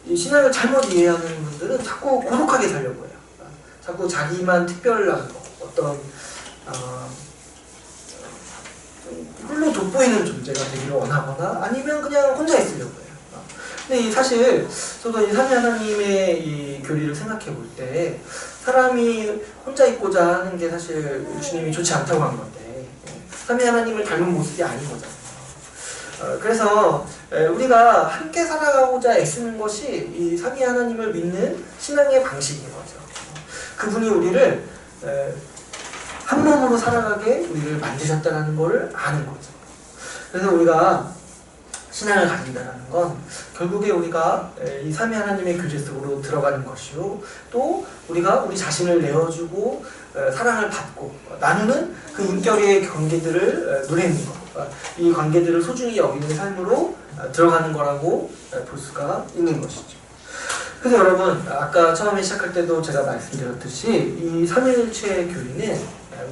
이 신앙을 잘못 이해하는 분들은 자꾸 고독하게 살려고 해요. 자꾸 자기만 특별한 어떤 홀로 돋보이는 존재가 되기를 원하거나 아니면 그냥 혼자 있으려고 해요. 근데 사실 저도 이 삼위 하나님의 이 교리를 생각해 볼 때 사람이 혼자 있고자 하는 게 사실 주님이 좋지 않다고 한 건데 삼위 하나님을 닮은 모습이 아닌 거잖아요. 그래서 우리가 함께 살아가고자 애쓰는 것이 이 삼위 하나님을 믿는 신앙의 방식인 거죠. 그분이 우리를 한 몸으로 살아가게 우리를 만드셨다는 걸 아는 거죠. 그래서 우리가 신앙을 가진다는 건 결국에 우리가 이 삼위 하나님의 교제 속으로 들어가는 것이요, 또 우리가 우리 자신을 내어주고 사랑을 받고 나누는 그 인격의 관계들을 누리는 것, 이 관계들을 소중히 여기는 삶으로 들어가는 거라고 볼 수가 있는 것이죠. 그래서 여러분, 아까 처음에 시작할 때도 제가 말씀드렸듯이 이 삼위일체의 교리는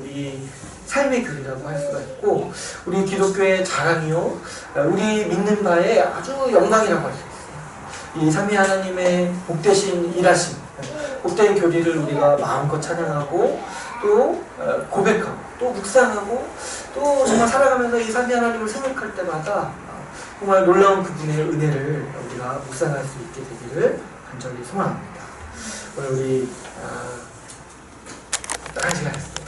우리 삶의 교리라고 할 수가 있고 우리 기독교의 자랑이요, 우리 믿는 바의 아주 영광이라고 할 수 있어요. 이 삼위 하나님의 복되신 일하심, 복된 교리를 우리가 마음껏 찬양하고 또 고백하고 또 묵상하고 또 정말 살아가면서 이 삼위 하나님을 생각할 때마다 정말 놀라운 그분의 은혜를 우리가 묵상할 수 있게 되기를 간절히 소망합니다. 오늘 우리 다 같이 가겠습니다.